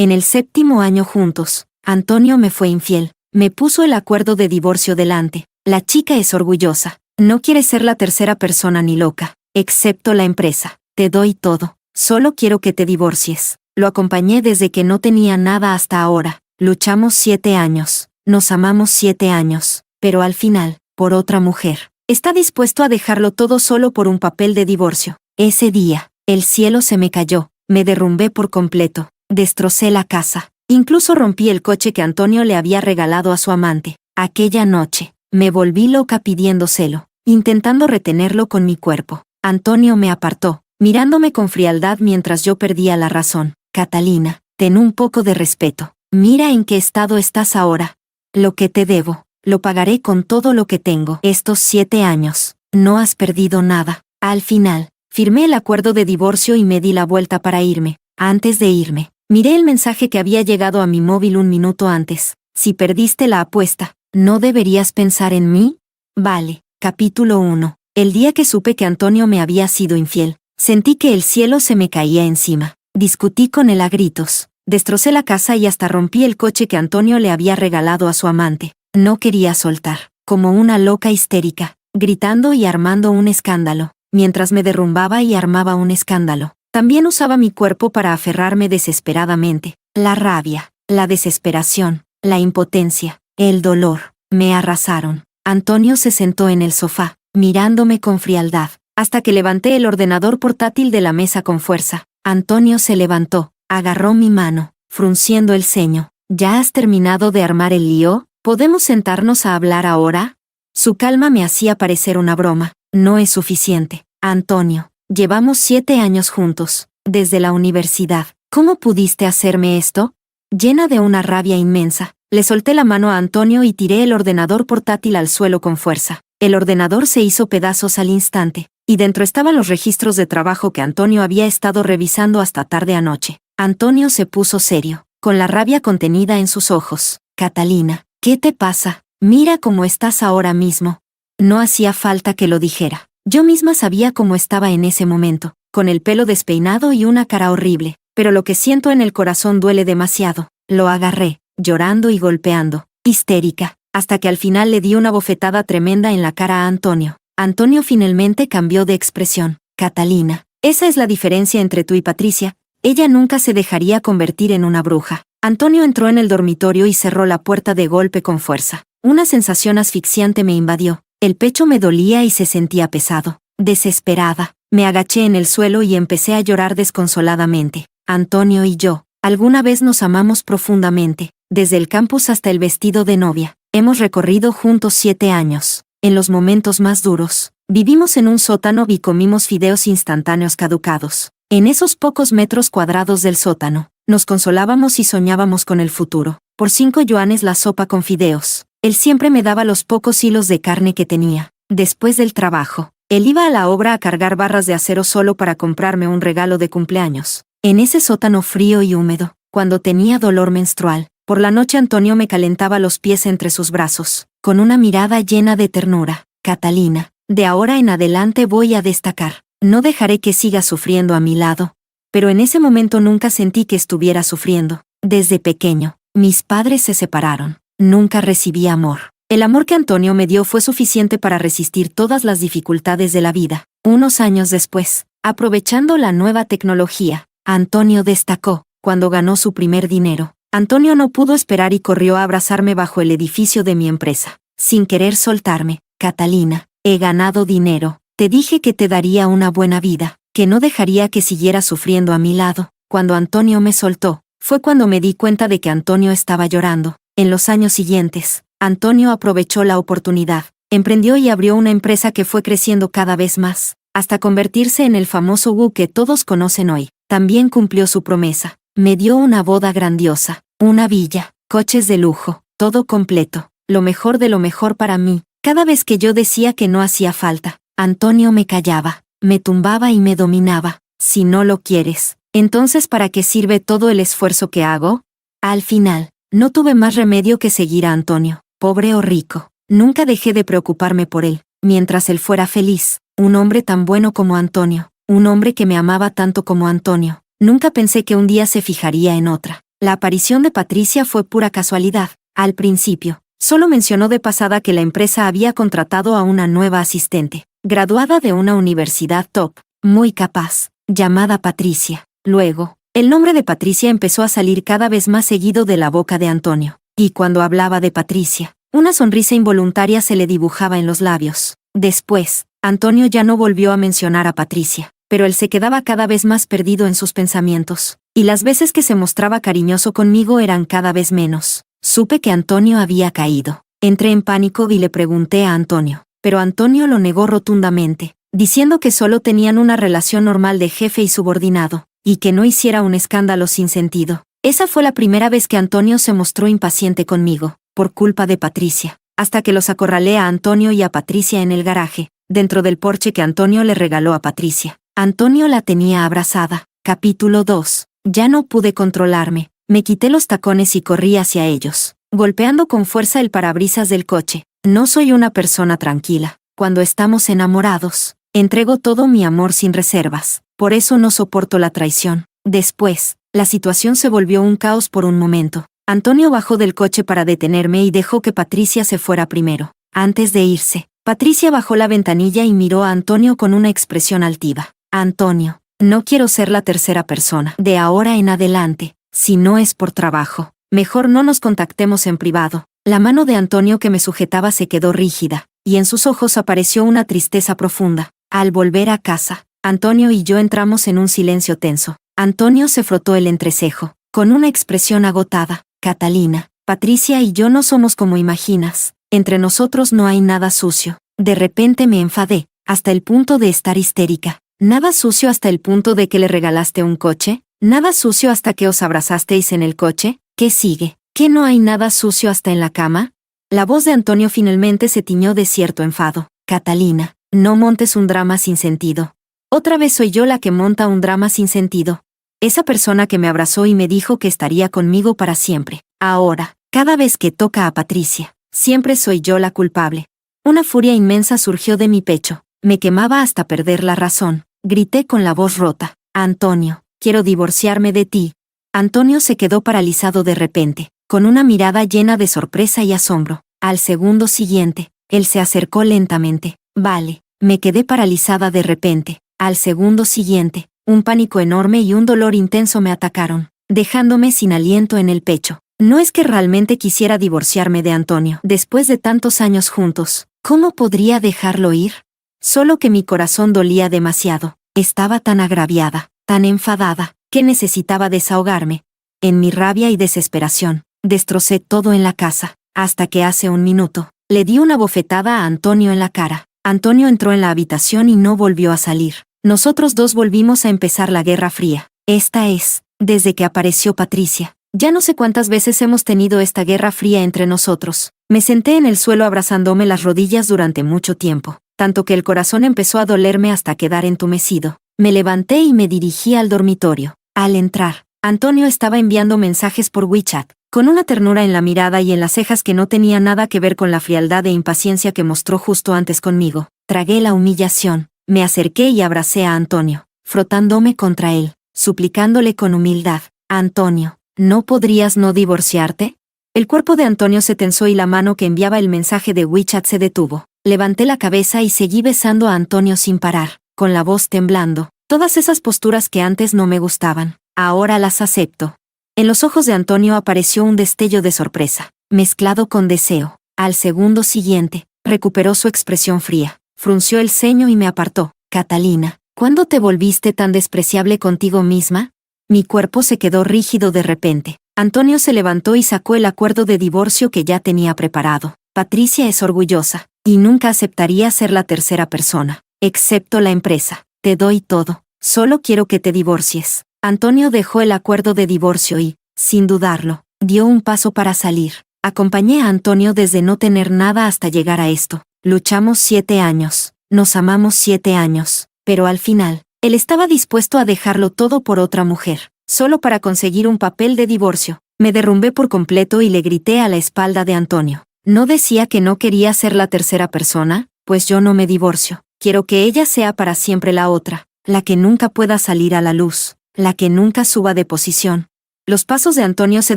En el 7º año juntos, Antonio me fue infiel. Me puso el acuerdo de divorcio delante. La chica es orgullosa. No quiere ser la tercera persona ni loca. Excepto la empresa. Te doy todo. Solo quiero que te divorcies. Lo acompañé desde que no tenía nada hasta ahora. Luchamos 7 años. Nos amamos 7 años. Pero al final, por otra mujer. Está dispuesto a dejarlo todo solo por un papel de divorcio. Ese día, el cielo se me cayó. Me derrumbé por completo. Destrocé la casa. Incluso rompí el coche que Antonio le había regalado a su amante. Aquella noche, me volví loca pidiéndoselo, intentando retenerlo con mi cuerpo. Antonio me apartó, mirándome con frialdad mientras yo perdía la razón. Catalina, ten un poco de respeto. Mira en qué estado estás ahora. Lo que te debo, lo pagaré con todo lo que tengo. Estos 7 años, no has perdido nada. Al final, firmé el acuerdo de divorcio y me di la vuelta para irme. Antes de irme, miré el mensaje que había llegado a mi móvil un minuto antes. Si perdiste la apuesta, ¿no deberías pensar en mí? Vale. Capítulo 1. El día que supe que Antonio me había sido infiel, sentí que el cielo se me caía encima. Discutí con él a gritos. Destrocé la casa y hasta rompí el coche que Antonio le había regalado a su amante. No quería soltar, como una loca histérica, gritando y armando un escándalo. Mientras me derrumbaba y armaba un escándalo, también usaba mi cuerpo para aferrarme desesperadamente. La rabia, la desesperación, la impotencia, el dolor, me arrasaron. Antonio se sentó en el sofá, mirándome con frialdad, hasta que levanté el ordenador portátil de la mesa con fuerza. Antonio se levantó, agarró mi mano, frunciendo el ceño. ¿Ya has terminado de armar el lío? ¿Podemos sentarnos a hablar ahora? Su calma me hacía parecer una broma. No es suficiente. Antonio, llevamos 7 años juntos, desde la universidad. ¿Cómo pudiste hacerme esto? Llena de una rabia inmensa, le solté la mano a Antonio y tiré el ordenador portátil al suelo con fuerza. El ordenador se hizo pedazos al instante, y dentro estaban los registros de trabajo que Antonio había estado revisando hasta tarde anoche. Antonio se puso serio, con la rabia contenida en sus ojos. Catalina, ¿qué te pasa? Mira cómo estás ahora mismo. No hacía falta que lo dijera. Yo misma sabía cómo estaba en ese momento, con el pelo despeinado y una cara horrible, pero lo que siento en el corazón duele demasiado. Lo agarré, llorando y golpeando, histérica, hasta que al final le di una bofetada tremenda en la cara a Antonio. Antonio finalmente cambió de expresión. Catalina, esa es la diferencia entre tú y Patricia. Ella nunca se dejaría convertir en una bruja. Antonio entró en el dormitorio y cerró la puerta de golpe con fuerza. Una sensación asfixiante me invadió. El pecho me dolía y se sentía pesado. Desesperada, me agaché en el suelo y empecé a llorar desconsoladamente. Antonio y yo, alguna vez nos amamos profundamente. Desde el campus hasta el vestido de novia, hemos recorrido juntos 7 años. En los momentos más duros, vivimos en un sótano y comimos fideos instantáneos caducados. En esos pocos metros cuadrados del sótano, nos consolábamos y soñábamos con el futuro. Por 5 yuanes la sopa con fideos. Él siempre me daba los pocos hilos de carne que tenía. Después del trabajo, él iba a la obra a cargar barras de acero solo para comprarme un regalo de cumpleaños. En ese sótano frío y húmedo, cuando tenía dolor menstrual, por la noche Antonio me calentaba los pies entre sus brazos, con una mirada llena de ternura. Catalina, de ahora en adelante voy a destacar. No dejaré que sigas sufriendo a mi lado. Pero en ese momento nunca sentí que estuviera sufriendo. Desde pequeño, mis padres se separaron. Nunca recibí amor. El amor que Antonio me dio fue suficiente para resistir todas las dificultades de la vida. Unos años después, aprovechando la nueva tecnología, Antonio destacó. Cuando ganó su primer dinero, Antonio no pudo esperar y corrió a abrazarme bajo el edificio de mi empresa, sin querer soltarme. Catalina, he ganado dinero. Te dije que te daría una buena vida, que no dejaría que siguieras sufriendo a mi lado. Cuando Antonio me soltó, fue cuando me di cuenta de que Antonio estaba llorando. En los años siguientes, Antonio aprovechó la oportunidad, emprendió y abrió una empresa que fue creciendo cada vez más, hasta convertirse en el famoso Wu que todos conocen hoy. También cumplió su promesa. Me dio una boda grandiosa, una villa, coches de lujo, todo completo, lo mejor de lo mejor para mí. Cada vez que yo decía que no hacía falta, Antonio me callaba, me tumbaba y me dominaba. Si no lo quieres, entonces ¿para qué sirve todo el esfuerzo que hago? Al final, no tuve más remedio que seguir a Antonio, pobre o rico. Nunca dejé de preocuparme por él, mientras él fuera feliz. Un hombre tan bueno como Antonio, un hombre que me amaba tanto como Antonio. Nunca pensé que un día se fijaría en otra. La aparición de Patricia fue pura casualidad. Al principio, solo mencionó de pasada que la empresa había contratado a una nueva asistente, graduada de una universidad top, muy capaz, llamada Patricia. Luego, el nombre de Patricia empezó a salir cada vez más seguido de la boca de Antonio, y cuando hablaba de Patricia, una sonrisa involuntaria se le dibujaba en los labios. Después, Antonio ya no volvió a mencionar a Patricia, pero él se quedaba cada vez más perdido en sus pensamientos, y las veces que se mostraba cariñoso conmigo eran cada vez menos. Supe que Antonio había caído. Entré en pánico y le pregunté a Antonio, pero Antonio lo negó rotundamente, diciendo que solo tenían una relación normal de jefe y subordinado, y que no hiciera un escándalo sin sentido. Esa fue la primera vez que Antonio se mostró impaciente conmigo, por culpa de Patricia, hasta que los acorralé a Antonio y a Patricia en el garaje, dentro del porche que Antonio le regaló a Patricia. Antonio la tenía abrazada. Capítulo 2. Ya no pude controlarme. Me quité los tacones y corrí hacia ellos, golpeando con fuerza el parabrisas del coche. No soy una persona tranquila. Cuando estamos enamorados, entrego todo mi amor sin reservas. Por eso no soporto la traición. Después, la situación se volvió un caos por un momento. Antonio bajó del coche para detenerme y dejó que Patricia se fuera primero. Antes de irse, Patricia bajó la ventanilla y miró a Antonio con una expresión altiva. Antonio, no quiero ser la tercera persona. De ahora en adelante, si no es por trabajo, mejor no nos contactemos en privado. La mano de Antonio que me sujetaba se quedó rígida, y en sus ojos apareció una tristeza profunda. Al volver a casa, Antonio y yo entramos en un silencio tenso. Antonio se frotó el entrecejo, con una expresión agotada. Catalina, Patricia y yo no somos como imaginas. Entre nosotros no hay nada sucio. De repente me enfadé, hasta el punto de estar histérica. ¿Nada sucio hasta el punto de que le regalaste un coche? ¿Nada sucio hasta que os abrazasteis en el coche? ¿Qué sigue? ¿Que no hay nada sucio hasta en la cama? La voz de Antonio finalmente se tiñó de cierto enfado. Catalina, no montes un drama sin sentido. Otra vez soy yo la que monta un drama sin sentido. Esa persona que me abrazó y me dijo que estaría conmigo para siempre. Ahora, cada vez que toca a Patricia, siempre soy yo la culpable. Una furia inmensa surgió de mi pecho. Me quemaba hasta perder la razón. Grité con la voz rota. Antonio, quiero divorciarme de ti. Antonio se quedó paralizado de repente, con una mirada llena de sorpresa y asombro. Al segundo siguiente, él se acercó lentamente. Vale, me quedé paralizada de repente. Al segundo siguiente, un pánico enorme y un dolor intenso me atacaron, dejándome sin aliento en el pecho. No es que realmente quisiera divorciarme de Antonio. Después de tantos años juntos, ¿cómo podría dejarlo ir? Solo que mi corazón dolía demasiado. Estaba tan agraviada, tan enfadada, que necesitaba desahogarme. En mi rabia y desesperación, destrocé todo en la casa, hasta que hace un minuto, le di una bofetada a Antonio en la cara. Antonio entró en la habitación y no volvió a salir. Nosotros dos volvimos a empezar la Guerra Fría. Esta es, desde que apareció Patricia. Ya no sé cuántas veces hemos tenido esta Guerra Fría entre nosotros. Me senté en el suelo abrazándome las rodillas durante mucho tiempo, tanto que el corazón empezó a dolerme hasta quedar entumecido. Me levanté y me dirigí al dormitorio. Al entrar, Antonio estaba enviando mensajes por WeChat, con una ternura en la mirada y en las cejas que no tenía nada que ver con la frialdad e impaciencia que mostró justo antes conmigo. Tragué la humillación, me acerqué y abracé a Antonio, frotándome contra él, suplicándole con humildad. Antonio, ¿no podrías no divorciarte? El cuerpo de Antonio se tensó y la mano que enviaba el mensaje de WeChat se detuvo. Levanté la cabeza y seguí besando a Antonio sin parar, con la voz temblando. Todas esas posturas que antes no me gustaban, ahora las acepto. En los ojos de Antonio apareció un destello de sorpresa, mezclado con deseo. Al segundo siguiente, recuperó su expresión fría, frunció el ceño y me apartó. Catalina, ¿cuándo te volviste tan despreciable contigo misma? Mi cuerpo se quedó rígido de repente. Antonio se levantó y sacó el acuerdo de divorcio que ya tenía preparado. Patricia es orgullosa, y nunca aceptaría ser la tercera persona, excepto la empresa. Te doy todo, solo quiero que te divorcies. Antonio dejó el acuerdo de divorcio y, sin dudarlo, dio un paso para salir. Acompañé a Antonio desde no tener nada hasta llegar a esto. Luchamos 7 años, nos amamos 7 años, pero al final, él estaba dispuesto a dejarlo todo por otra mujer, solo para conseguir un papel de divorcio. Me derrumbé por completo y le grité a la espalda de Antonio. ¿No decía que no quería ser la tercera persona? Pues yo no me divorcio. Quiero que ella sea para siempre la otra, la que nunca pueda salir a la luz, la que nunca suba de posición. Los pasos de Antonio se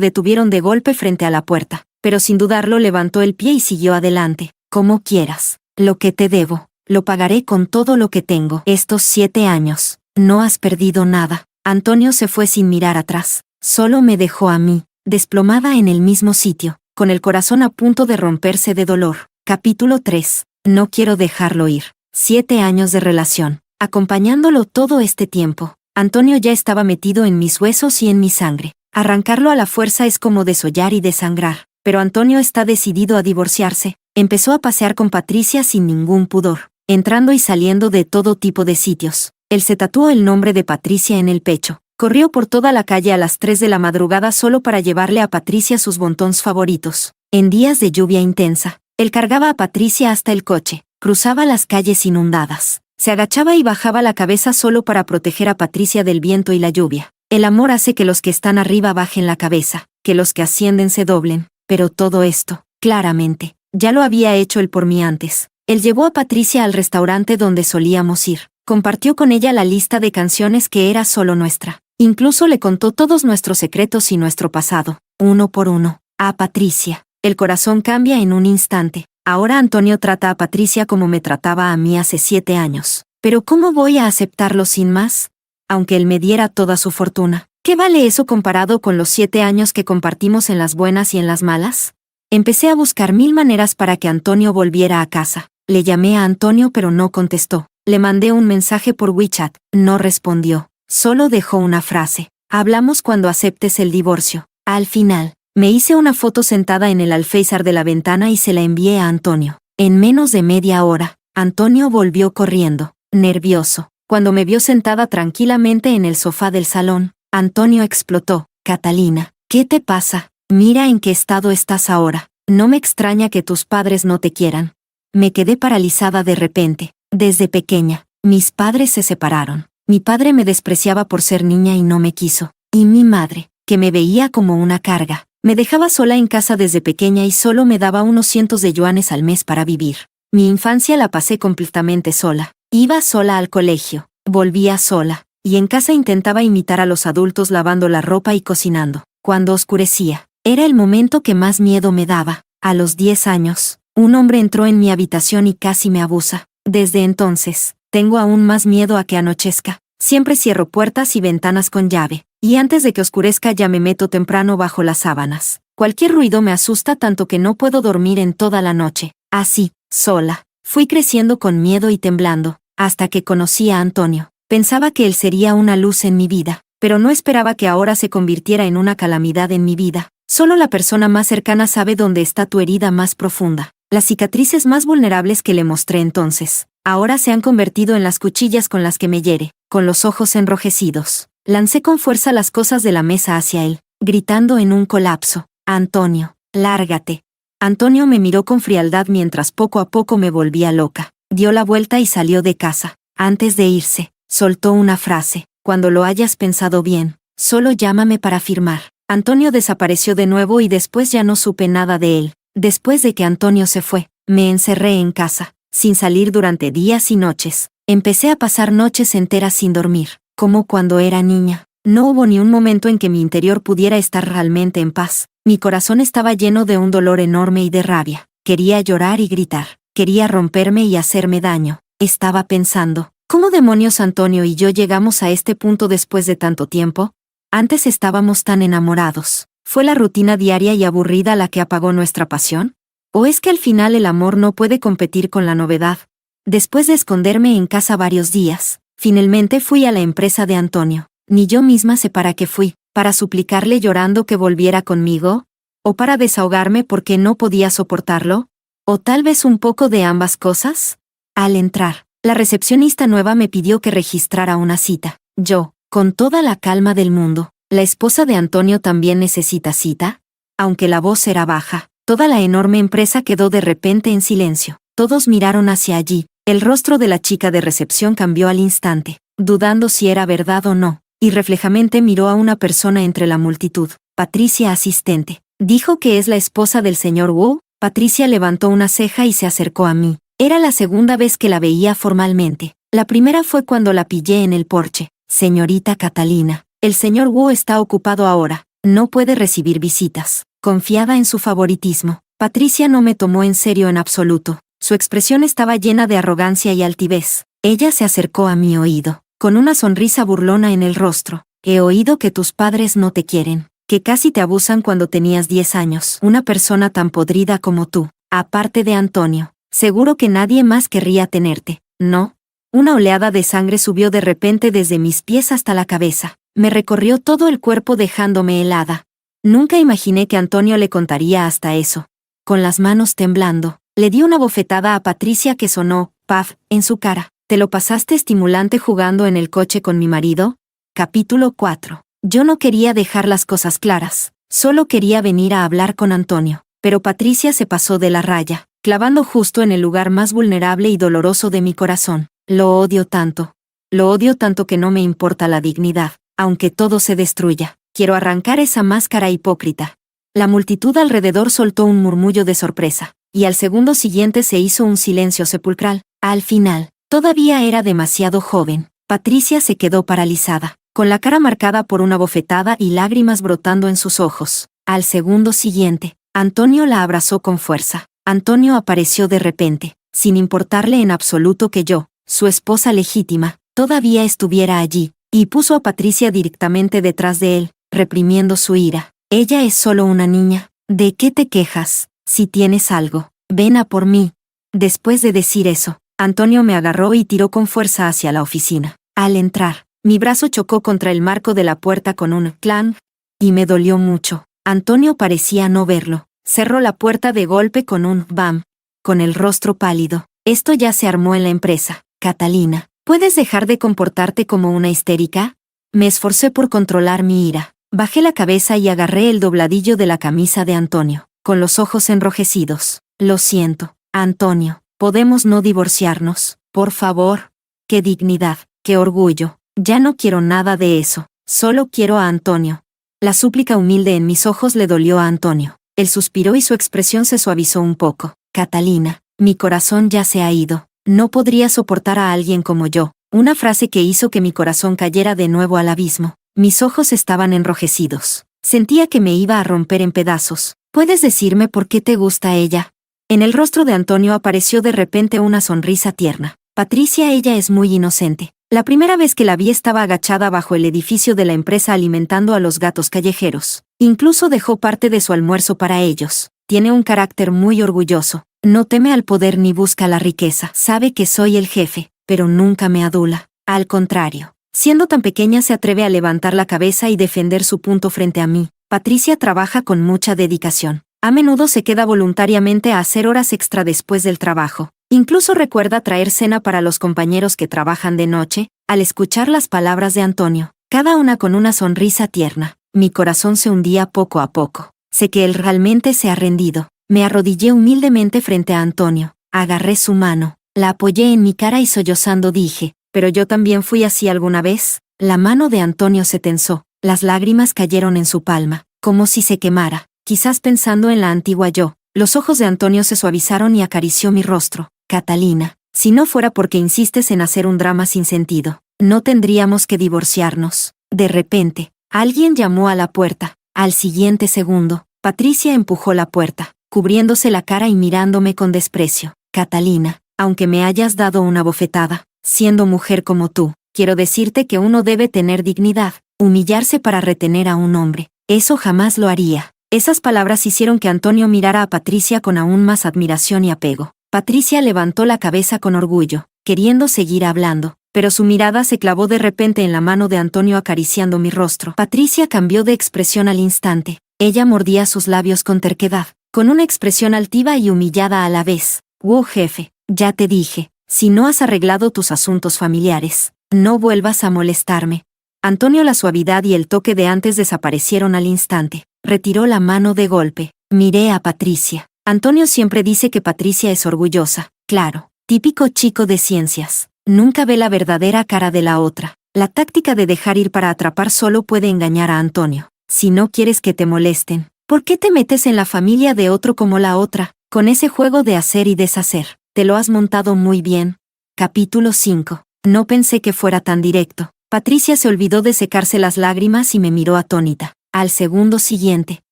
detuvieron de golpe frente a la puerta, pero sin dudarlo levantó el pie y siguió adelante. Como quieras. Lo que te debo, lo pagaré con todo lo que tengo. Estos 7 años. No has perdido nada. Antonio se fue sin mirar atrás. Solo me dejó a mí, desplomada en el mismo sitio, con el corazón a punto de romperse de dolor. Capítulo 3. No quiero dejarlo ir. 7 años de relación. Acompañándolo todo este tiempo. Antonio ya estaba metido en mis huesos y en mi sangre. Arrancarlo a la fuerza es como desollar y desangrar. Pero Antonio está decidido a divorciarse. Empezó a pasear con Patricia sin ningún pudor, entrando y saliendo de todo tipo de sitios. Él se tatuó el nombre de Patricia en el pecho. Corrió por toda la calle a las 3 de la madrugada solo para llevarle a Patricia sus bontons favoritos. En días de lluvia intensa, él cargaba a Patricia hasta el coche, cruzaba las calles inundadas. Se agachaba y bajaba la cabeza solo para proteger a Patricia del viento y la lluvia. El amor hace que los que están arriba bajen la cabeza, que los que ascienden se doblen. Pero todo esto, claramente, ya lo había hecho él por mí antes. Él llevó a Patricia al restaurante donde solíamos ir. Compartió con ella la lista de canciones que era solo nuestra. Incluso le contó todos nuestros secretos y nuestro pasado, uno por uno. A Patricia. El corazón cambia en un instante. Ahora Antonio trata a Patricia como me trataba a mí hace 7 años. Pero ¿cómo voy a aceptarlo sin más? Aunque él me diera toda su fortuna. ¿Qué vale eso comparado con los 7 años que compartimos en las buenas y en las malas? Empecé a buscar 1000 maneras para que Antonio volviera a casa. Le llamé a Antonio pero no contestó. Le mandé un mensaje por WeChat. No respondió. Solo dejó una frase. Hablamos cuando aceptes el divorcio. Al final, me hice una foto sentada en el alféizar de la ventana y se la envié a Antonio. En menos de media hora, Antonio volvió corriendo, nervioso. Cuando me vio sentada tranquilamente en el sofá del salón, Antonio explotó. Catalina, ¿qué te pasa? Mira en qué estado estás ahora. No me extraña que tus padres no te quieran. Me quedé paralizada de repente. Desde pequeña, mis padres se separaron. Mi padre me despreciaba por ser niña y no me quiso. Y mi madre, que me veía como una carga, me dejaba sola en casa desde pequeña y solo me daba unos cientos de yuanes al mes para vivir. Mi infancia la pasé completamente sola. Iba sola al colegio, volvía sola, y en casa intentaba imitar a los adultos lavando la ropa y cocinando. Cuando oscurecía, era el momento que más miedo me daba. A los 10 años, un hombre entró en mi habitación y casi me abusa. Desde entonces, tengo aún más miedo a que anochezca. Siempre cierro puertas y ventanas con llave, y antes de que oscurezca ya me meto temprano bajo las sábanas. Cualquier ruido me asusta tanto que no puedo dormir en toda la noche. Así, sola, fui creciendo con miedo y temblando, hasta que conocí a Antonio. Pensaba que él sería una luz en mi vida, pero no esperaba que ahora se convirtiera en una calamidad en mi vida. Solo la persona más cercana sabe dónde está tu herida más profunda. Las cicatrices más vulnerables que le mostré entonces, ahora se han convertido en las cuchillas con las que me hiere. Con los ojos enrojecidos, lancé con fuerza las cosas de la mesa hacia él, gritando en un colapso. Antonio, lárgate. Antonio me miró con frialdad mientras poco a poco me volvía loca. Dio la vuelta y salió de casa. Antes de irse, soltó una frase. Cuando lo hayas pensado bien, solo llámame para firmar. Antonio desapareció de nuevo y después ya no supe nada de él. Después de que Antonio se fue, me encerré en casa, sin salir durante días y noches. Empecé a pasar noches enteras sin dormir, como cuando era niña. No hubo ni un momento en que mi interior pudiera estar realmente en paz. Mi corazón estaba lleno de un dolor enorme y de rabia. Quería llorar y gritar. Quería romperme y hacerme daño. Estaba pensando, ¿cómo demonios Antonio y yo llegamos a este punto después de tanto tiempo? Antes estábamos tan enamorados. ¿Fue la rutina diaria y aburrida la que apagó nuestra pasión? ¿O es que al final el amor no puede competir con la novedad? Después de esconderme en casa varios días, finalmente fui a la empresa de Antonio. Ni yo misma sé para qué fui, para suplicarle llorando que volviera conmigo, o para desahogarme porque no podía soportarlo, o tal vez un poco de ambas cosas. Al entrar, la recepcionista nueva me pidió que registrara una cita. Yo, con toda la calma del mundo, ¿la esposa de Antonio también necesita cita? Aunque la voz era baja, toda la enorme empresa quedó de repente en silencio. Todos miraron hacia allí. El rostro de la chica de recepción cambió al instante, dudando si era verdad o no, y reflejamente miró a una persona entre la multitud. Patricia, asistente. ¿Dijo que es la esposa del señor Wu? Patricia levantó una ceja y se acercó a mí. Era la segunda vez que la veía formalmente. La primera fue cuando la pillé en el porche. Señorita Catalina, el señor Wu está ocupado ahora. No puede recibir visitas. Confiada en su favoritismo, Patricia no me tomó en serio en absoluto. Su expresión estaba llena de arrogancia y altivez. Ella se acercó a mi oído, con una sonrisa burlona en el rostro. He oído que tus padres no te quieren, que casi te abusan cuando tenías 10 años. Una persona tan podrida como tú, aparte de Antonio, seguro que nadie más querría tenerte, ¿no? Una oleada de sangre subió de repente desde mis pies hasta la cabeza. Me recorrió todo el cuerpo dejándome helada. Nunca imaginé que Antonio le contaría hasta eso. Con las manos temblando, le di una bofetada a Patricia que sonó, paf, en su cara. ¿Te lo pasaste estimulante jugando en el coche con mi marido? Capítulo 4. Yo no quería dejar las cosas claras. Solo quería venir a hablar con Antonio. Pero Patricia se pasó de la raya, clavando justo en el lugar más vulnerable y doloroso de mi corazón. Lo odio tanto. Lo odio tanto que no me importa la dignidad, aunque todo se destruya. Quiero arrancar esa máscara hipócrita. La multitud alrededor soltó un murmullo de sorpresa, y al segundo siguiente se hizo un silencio sepulcral. Al final, todavía era demasiado joven. Patricia se quedó paralizada, con la cara marcada por una bofetada y lágrimas brotando en sus ojos. Al segundo siguiente, Antonio la abrazó con fuerza. Antonio apareció de repente, sin importarle en absoluto que yo, su esposa legítima, todavía estuviera allí, y puso a Patricia directamente detrás de él, reprimiendo su ira. Ella es solo una niña. ¿De qué te quejas? Si tienes algo, ven a por mí. Después de decir eso, Antonio me agarró y tiró con fuerza hacia la oficina. Al entrar, mi brazo chocó contra el marco de la puerta con un clang, y me dolió mucho. Antonio parecía no verlo. Cerró la puerta de golpe con un bam. Con el rostro pálido. Esto ya se armó en la empresa. Catalina, ¿puedes dejar de comportarte como una histérica? Me esforcé por controlar mi ira. Bajé la cabeza y agarré el dobladillo de la camisa de Antonio, con los ojos enrojecidos. Lo siento, Antonio, ¿podemos no divorciarnos? Por favor. Qué dignidad, qué orgullo. Ya no quiero nada de eso. Solo quiero a Antonio. La súplica humilde en mis ojos le dolió a Antonio. Él suspiró y su expresión se suavizó un poco. Catalina, mi corazón ya se ha ido. No podría soportar a alguien como yo. Una frase que hizo que mi corazón cayera de nuevo al abismo. Mis ojos estaban enrojecidos. Sentía que me iba a romper en pedazos. ¿Puedes decirme por qué te gusta ella? En el rostro de Antonio apareció de repente una sonrisa tierna. Patricia, ella es muy inocente. La primera vez que la vi estaba agachada bajo el edificio de la empresa alimentando a los gatos callejeros. Incluso dejó parte de su almuerzo para ellos. Tiene un carácter muy orgulloso. No teme al poder ni busca la riqueza. Sabe que soy el jefe, pero nunca me adula. Al contrario. Siendo tan pequeña se atreve a levantar la cabeza y defender su punto frente a mí. Patricia trabaja con mucha dedicación. A menudo se queda voluntariamente a hacer horas extra después del trabajo. Incluso recuerda traer cena para los compañeros que trabajan de noche. Al escuchar las palabras de Antonio, cada una con una sonrisa tierna, mi corazón se hundía poco a poco. Sé que él realmente se ha rendido. Me arrodillé humildemente frente a Antonio. Agarré su mano, la apoyé en mi cara y sollozando dije, ¿pero yo también fui así alguna vez? La mano de Antonio se tensó, las lágrimas cayeron en su palma, como si se quemara, quizás pensando en la antigua yo. Los ojos de Antonio se suavizaron y acarició mi rostro. Catalina, si no fuera porque insistes en hacer un drama sin sentido, no tendríamos que divorciarnos. De repente, alguien llamó a la puerta. Al siguiente segundo, Patricia empujó la puerta, cubriéndose la cara y mirándome con desprecio. Catalina, aunque me hayas dado una bofetada, siendo mujer como tú, quiero decirte que uno debe tener dignidad. Humillarse para retener a un hombre, eso jamás lo haría. Esas palabras hicieron que Antonio mirara a Patricia con aún más admiración y apego. Patricia levantó la cabeza con orgullo, queriendo seguir hablando, pero su mirada se clavó de repente en la mano de Antonio acariciando mi rostro. Patricia cambió de expresión al instante. Ella mordía sus labios con terquedad, con una expresión altiva y humillada a la vez. Jefe, ya te dije, si no has arreglado tus asuntos familiares, no vuelvas a molestarme. Antonio, la suavidad y el toque de antes desaparecieron al instante. Retiró la mano de golpe. Miré a Patricia. Antonio siempre dice que Patricia es orgullosa. Claro, típico chico de ciencias. Nunca ve la verdadera cara de la otra. La táctica de dejar ir para atrapar solo puede engañar a Antonio. Si no quieres que te molesten, ¿por qué te metes en la familia de otro como la otra? Con ese juego de hacer y deshacer, te lo has montado muy bien. Capítulo 5. No pensé que fuera tan directo. Patricia se olvidó de secarse las lágrimas y me miró atónita. Al segundo siguiente,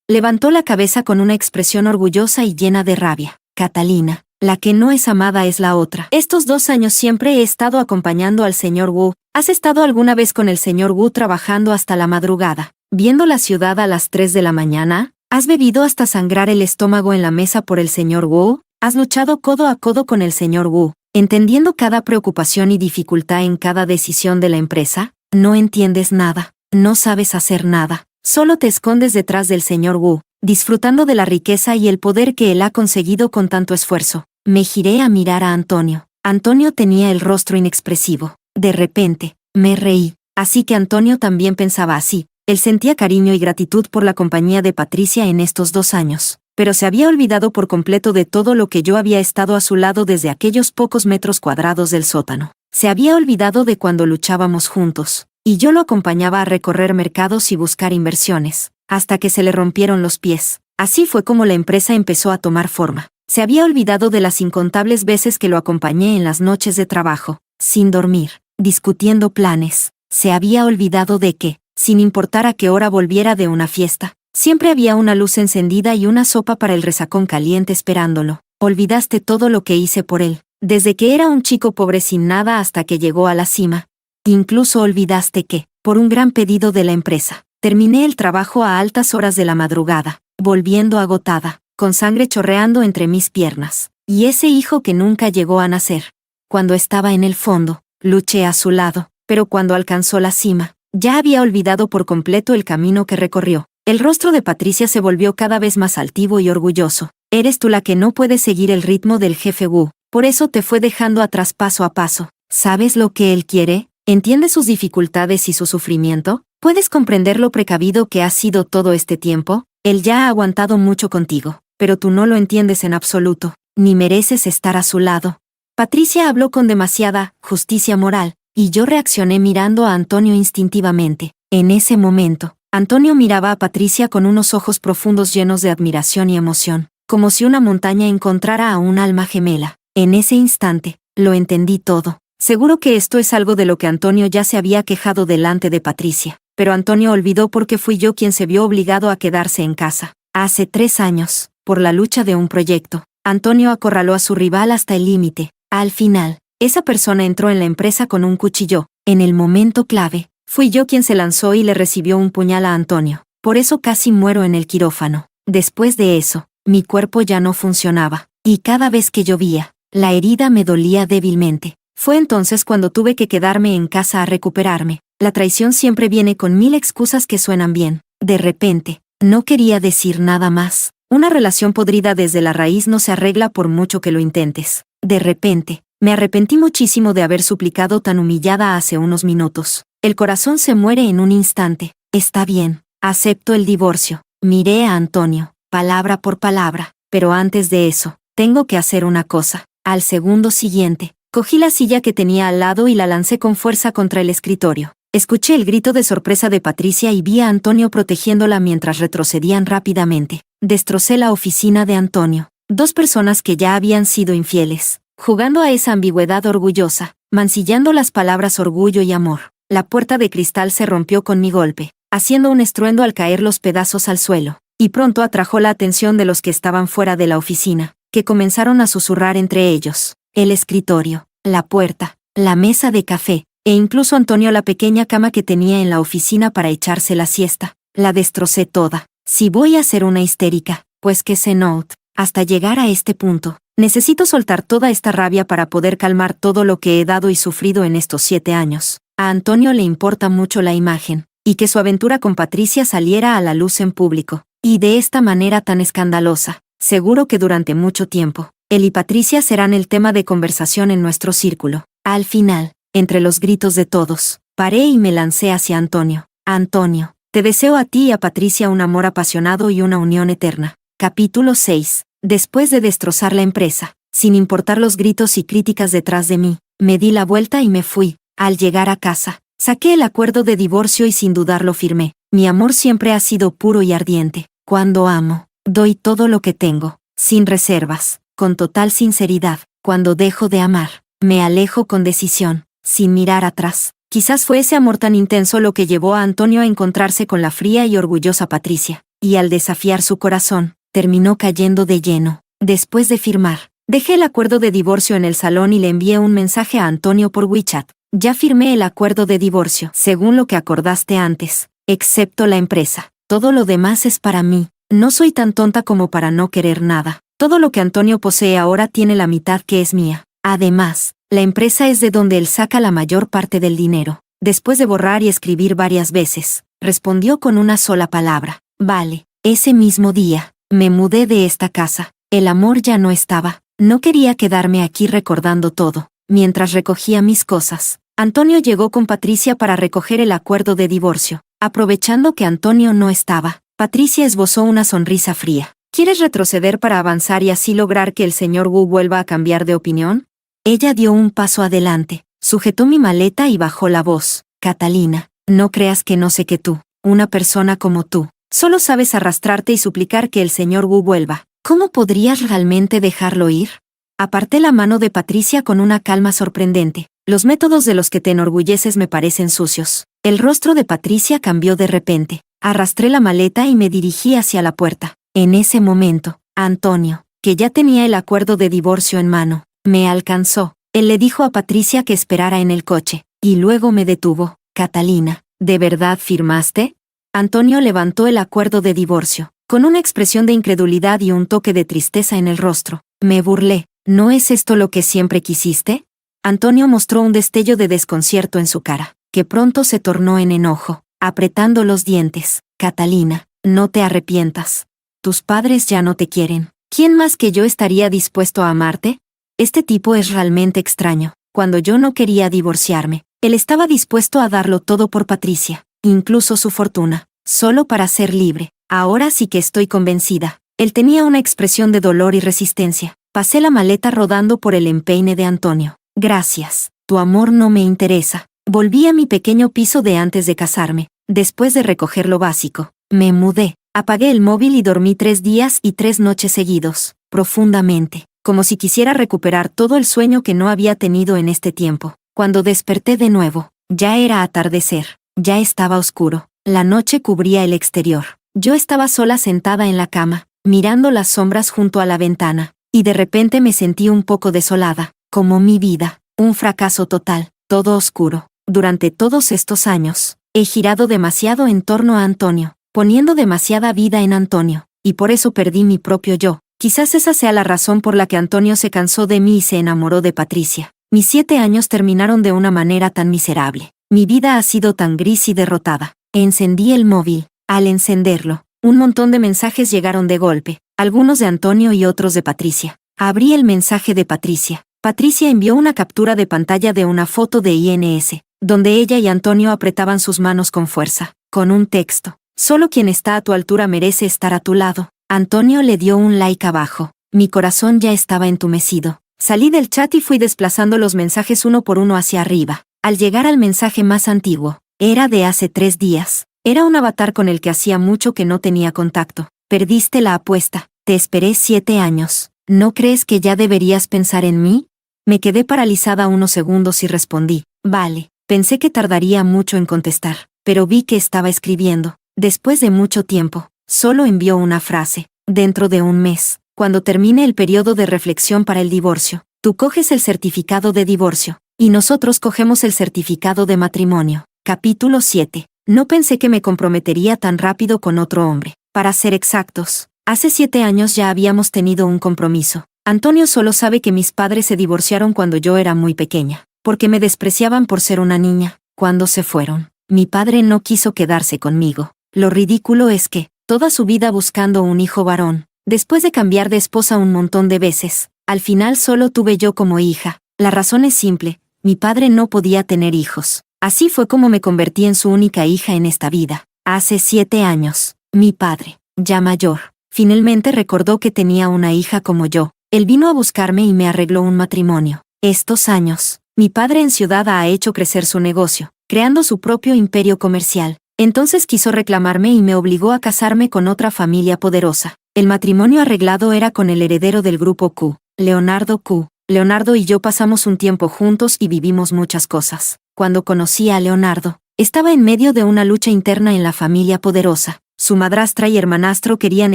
levantó la cabeza con una expresión orgullosa y llena de rabia. Catalina, la que no es amada es la otra. Estos 2 años siempre he estado acompañando al señor Wu. ¿Has estado alguna vez con el señor Wu trabajando hasta la madrugada, viendo la ciudad a las 3 de la mañana? ¿Has bebido hasta sangrar el estómago en la mesa por el señor Wu? ¿Has luchado codo a codo con el señor Wu, entendiendo cada preocupación y dificultad en cada decisión de la empresa? No entiendes nada, no sabes hacer nada, solo te escondes detrás del señor Wu, disfrutando de la riqueza y el poder que él ha conseguido con tanto esfuerzo. Me giré a mirar a Antonio. Antonio tenía el rostro inexpresivo. De repente, me reí. Así que Antonio también pensaba así. Él sentía cariño y gratitud por la compañía de Patricia en estos 2 años, pero se había olvidado por completo de todo lo que yo había estado a su lado desde aquellos pocos metros cuadrados del sótano. Se había olvidado de cuando luchábamos juntos, y yo lo acompañaba a recorrer mercados y buscar inversiones, hasta que se le rompieron los pies. Así fue como la empresa empezó a tomar forma. Se había olvidado de las incontables veces que lo acompañé en las noches de trabajo, sin dormir, discutiendo planes. Se había olvidado de que, sin importar a qué hora volviera de una fiesta, siempre había una luz encendida y una sopa para el resacón caliente esperándolo. Olvidaste todo lo que hice por él, desde que era un chico pobre sin nada hasta que llegó a la cima. Incluso olvidaste que, por un gran pedido de la empresa, terminé el trabajo a altas horas de la madrugada, volviendo agotada, con sangre chorreando entre mis piernas, y ese hijo que nunca llegó a nacer. Cuando estaba en el fondo, luché a su lado, pero cuando alcanzó la cima, ya había olvidado por completo el camino que recorrió. El rostro de Patricia se volvió cada vez más altivo y orgulloso. Eres tú la que no puede seguir el ritmo del jefe Wu, por eso te fue dejando atrás paso a paso. ¿Sabes lo que él quiere? ¿Entiendes sus dificultades y su sufrimiento? ¿Puedes comprender lo precavido que has sido todo este tiempo? Él ya ha aguantado mucho contigo, pero tú no lo entiendes en absoluto, ni mereces estar a su lado. Patricia habló con demasiada justicia moral, y yo reaccioné mirando a Antonio instintivamente. En ese momento, Antonio miraba a Patricia con unos ojos profundos llenos de admiración y emoción, como si una montaña encontrara a un alma gemela. En ese instante, lo entendí todo. Seguro que esto es algo de lo que Antonio ya se había quejado delante de Patricia, pero Antonio olvidó porque fui yo quien se vio obligado a quedarse en casa. Hace 3 años, por la lucha de un proyecto, Antonio acorraló a su rival hasta el límite. Al final, esa persona entró en la empresa con un cuchillo. En el momento clave, fui yo quien se lanzó y le recibió un puñal a Antonio. Por eso casi muero en el quirófano. Después de eso, mi cuerpo ya no funcionaba, y cada vez que llovía, la herida me dolía débilmente. Fue entonces cuando tuve que quedarme en casa a recuperarme. La traición siempre viene con 1000 excusas que suenan bien. De repente, no quería decir nada más. Una relación podrida desde la raíz no se arregla por mucho que lo intentes. De repente, me arrepentí muchísimo de haber suplicado tan humillada hace unos minutos. El corazón se muere en un instante. Está bien, acepto el divorcio. Miré a Antonio, palabra por palabra, pero antes de eso, tengo que hacer una cosa. Al segundo siguiente, cogí la silla que tenía al lado y la lancé con fuerza contra el escritorio. Escuché el grito de sorpresa de Patricia y vi a Antonio protegiéndola mientras retrocedían rápidamente. Destrocé la oficina de Antonio. 2 personas que ya habían sido infieles, jugando a esa ambigüedad orgullosa, mancillando las palabras orgullo y amor. La puerta de cristal se rompió con mi golpe, haciendo un estruendo al caer los pedazos al suelo, y pronto atrajo la atención de los que estaban fuera de la oficina, que comenzaron a susurrar entre ellos. El escritorio, la puerta, la mesa de café, e incluso Antonio la pequeña cama que tenía en la oficina para echarse la siesta. La destrocé toda. Si voy a ser una histérica, pues que se note. Hasta llegar a este punto, necesito soltar toda esta rabia para poder calmar todo lo que he dado y sufrido en estos 7 años. A Antonio le importa mucho la imagen, y que su aventura con Patricia saliera a la luz en público, y de esta manera tan escandalosa. Seguro que durante mucho tiempo, él y Patricia serán el tema de conversación en nuestro círculo. Al final, entre los gritos de todos, paré y me lancé hacia Antonio. Antonio, te deseo a ti y a Patricia un amor apasionado y una unión eterna. Capítulo 6. Después de destrozar la empresa, sin importar los gritos y críticas detrás de mí, me di la vuelta y me fui. Al llegar a casa, saqué el acuerdo de divorcio y sin dudarlo firmé. Mi amor siempre ha sido puro y ardiente. Cuando amo, doy todo lo que tengo, sin reservas, con total sinceridad. Cuando dejo de amar, me alejo con decisión, sin mirar atrás. Quizás fue ese amor tan intenso lo que llevó a Antonio a encontrarse con la fría y orgullosa Patricia, y al desafiar su corazón, terminó cayendo de lleno. Después de firmar, dejé el acuerdo de divorcio en el salón y le envié un mensaje a Antonio por WeChat. Ya firmé el acuerdo de divorcio, según lo que acordaste antes, excepto la empresa. Todo lo demás es para mí. No soy tan tonta como para no querer nada. Todo lo que Antonio posee ahora tiene la mitad que es mía. Además, la empresa es de donde él saca la mayor parte del dinero. Después de borrar y escribir varias veces, respondió con una sola palabra. Vale. Ese mismo día, me mudé de esta casa. El amor ya no estaba. No quería quedarme aquí recordando todo. Mientras recogía mis cosas, Antonio llegó con Patricia para recoger el acuerdo de divorcio. Aprovechando que Antonio no estaba, Patricia esbozó una sonrisa fría. ¿Quieres retroceder para avanzar y así lograr que el señor Wu vuelva a cambiar de opinión? Ella dio un paso adelante, sujetó mi maleta y bajó la voz. Catalina, no creas que no sé que tú, una persona como tú, solo sabes arrastrarte y suplicar que el señor Wu vuelva. ¿Cómo podrías realmente dejarlo ir? Aparté la mano de Patricia con una calma sorprendente. Los métodos de los que te enorgulleces me parecen sucios. El rostro de Patricia cambió de repente. Arrastré la maleta y me dirigí hacia la puerta. En ese momento, Antonio, que ya tenía el acuerdo de divorcio en mano, me alcanzó. Él le dijo a Patricia que esperara en el coche, y luego me detuvo. Catalina, ¿de verdad firmaste? Antonio levantó el acuerdo de divorcio, con una expresión de incredulidad y un toque de tristeza en el rostro. Me burlé. ¿No es esto lo que siempre quisiste? Antonio mostró un destello de desconcierto en su cara, que pronto se tornó en enojo, apretando los dientes. Catalina, no te arrepientas. Tus padres ya no te quieren. ¿Quién más que yo estaría dispuesto a amarte? Este tipo es realmente extraño. Cuando yo no quería divorciarme, él estaba dispuesto a darlo todo por Patricia, incluso su fortuna, solo para ser libre. Ahora sí que estoy convencida. Él tenía una expresión de dolor y resistencia. Pasé la maleta rodando por el empeine de Antonio. Gracias. Tu amor no me interesa. Volví a mi pequeño piso de antes de casarme. Después de recoger lo básico, me mudé. Apagué el móvil y dormí 3 días y 3 noches seguidos, profundamente, como si quisiera recuperar todo el sueño que no había tenido en este tiempo. Cuando desperté de nuevo, ya era atardecer. Ya estaba oscuro. La noche cubría el exterior. Yo estaba sola sentada en la cama, mirando las sombras junto a la ventana. Y de repente me sentí un poco desolada, como mi vida, un fracaso total, todo oscuro. Durante todos estos años, he girado demasiado en torno a Antonio, poniendo demasiada vida en Antonio, y por eso perdí mi propio yo. Quizás esa sea la razón por la que Antonio se cansó de mí y se enamoró de Patricia. Mis 7 años terminaron de una manera tan miserable. Mi vida ha sido tan gris y derrotada. Encendí el móvil. Al encenderlo, un montón de mensajes llegaron de golpe. Algunos de Antonio y otros de Patricia. Abrí el mensaje de Patricia. Patricia envió una captura de pantalla de una foto de INS, donde ella y Antonio apretaban sus manos con fuerza, con un texto. Solo quien está a tu altura merece estar a tu lado. Antonio le dio un like abajo. Mi corazón ya estaba entumecido. Salí del chat y fui desplazando los mensajes uno por uno hacia arriba. Al llegar al mensaje más antiguo, era de hace 3 días. Era un avatar con el que hacía mucho que no tenía contacto. Perdiste la apuesta. Te esperé 7 años. ¿No crees que ya deberías pensar en mí? Me quedé paralizada unos segundos y respondí. Vale. Pensé que tardaría mucho en contestar, pero vi que estaba escribiendo. Después de mucho tiempo, solo envió una frase. Dentro de un mes, cuando termine el periodo de reflexión para el divorcio, tú coges el certificado de divorcio, y nosotros cogemos el certificado de matrimonio. Capítulo 7. No pensé que me comprometería tan rápido con otro hombre. Para ser exactos, hace 7 años ya habíamos tenido un compromiso. Antonio solo sabe que mis padres se divorciaron cuando yo era muy pequeña, porque me despreciaban por ser una niña. Cuando se fueron, mi padre no quiso quedarse conmigo. Lo ridículo es que, toda su vida buscando un hijo varón, después de cambiar de esposa un montón de veces, al final solo tuve yo como hija. La razón es simple, mi padre no podía tener hijos. Así fue como me convertí en su única hija en esta vida. Hace 7 años, mi padre, ya mayor, finalmente recordó que tenía una hija como yo. Él vino a buscarme y me arregló un matrimonio. Estos años, mi padre en ciudad ha hecho crecer su negocio, creando su propio imperio comercial. Entonces quiso reclamarme y me obligó a casarme con otra familia poderosa. El matrimonio arreglado era con el heredero del grupo Q, Leonardo Q. Leonardo y yo pasamos un tiempo juntos y vivimos muchas cosas. Cuando conocí a Leonardo, estaba en medio de una lucha interna en la familia poderosa. Su madrastra y hermanastro querían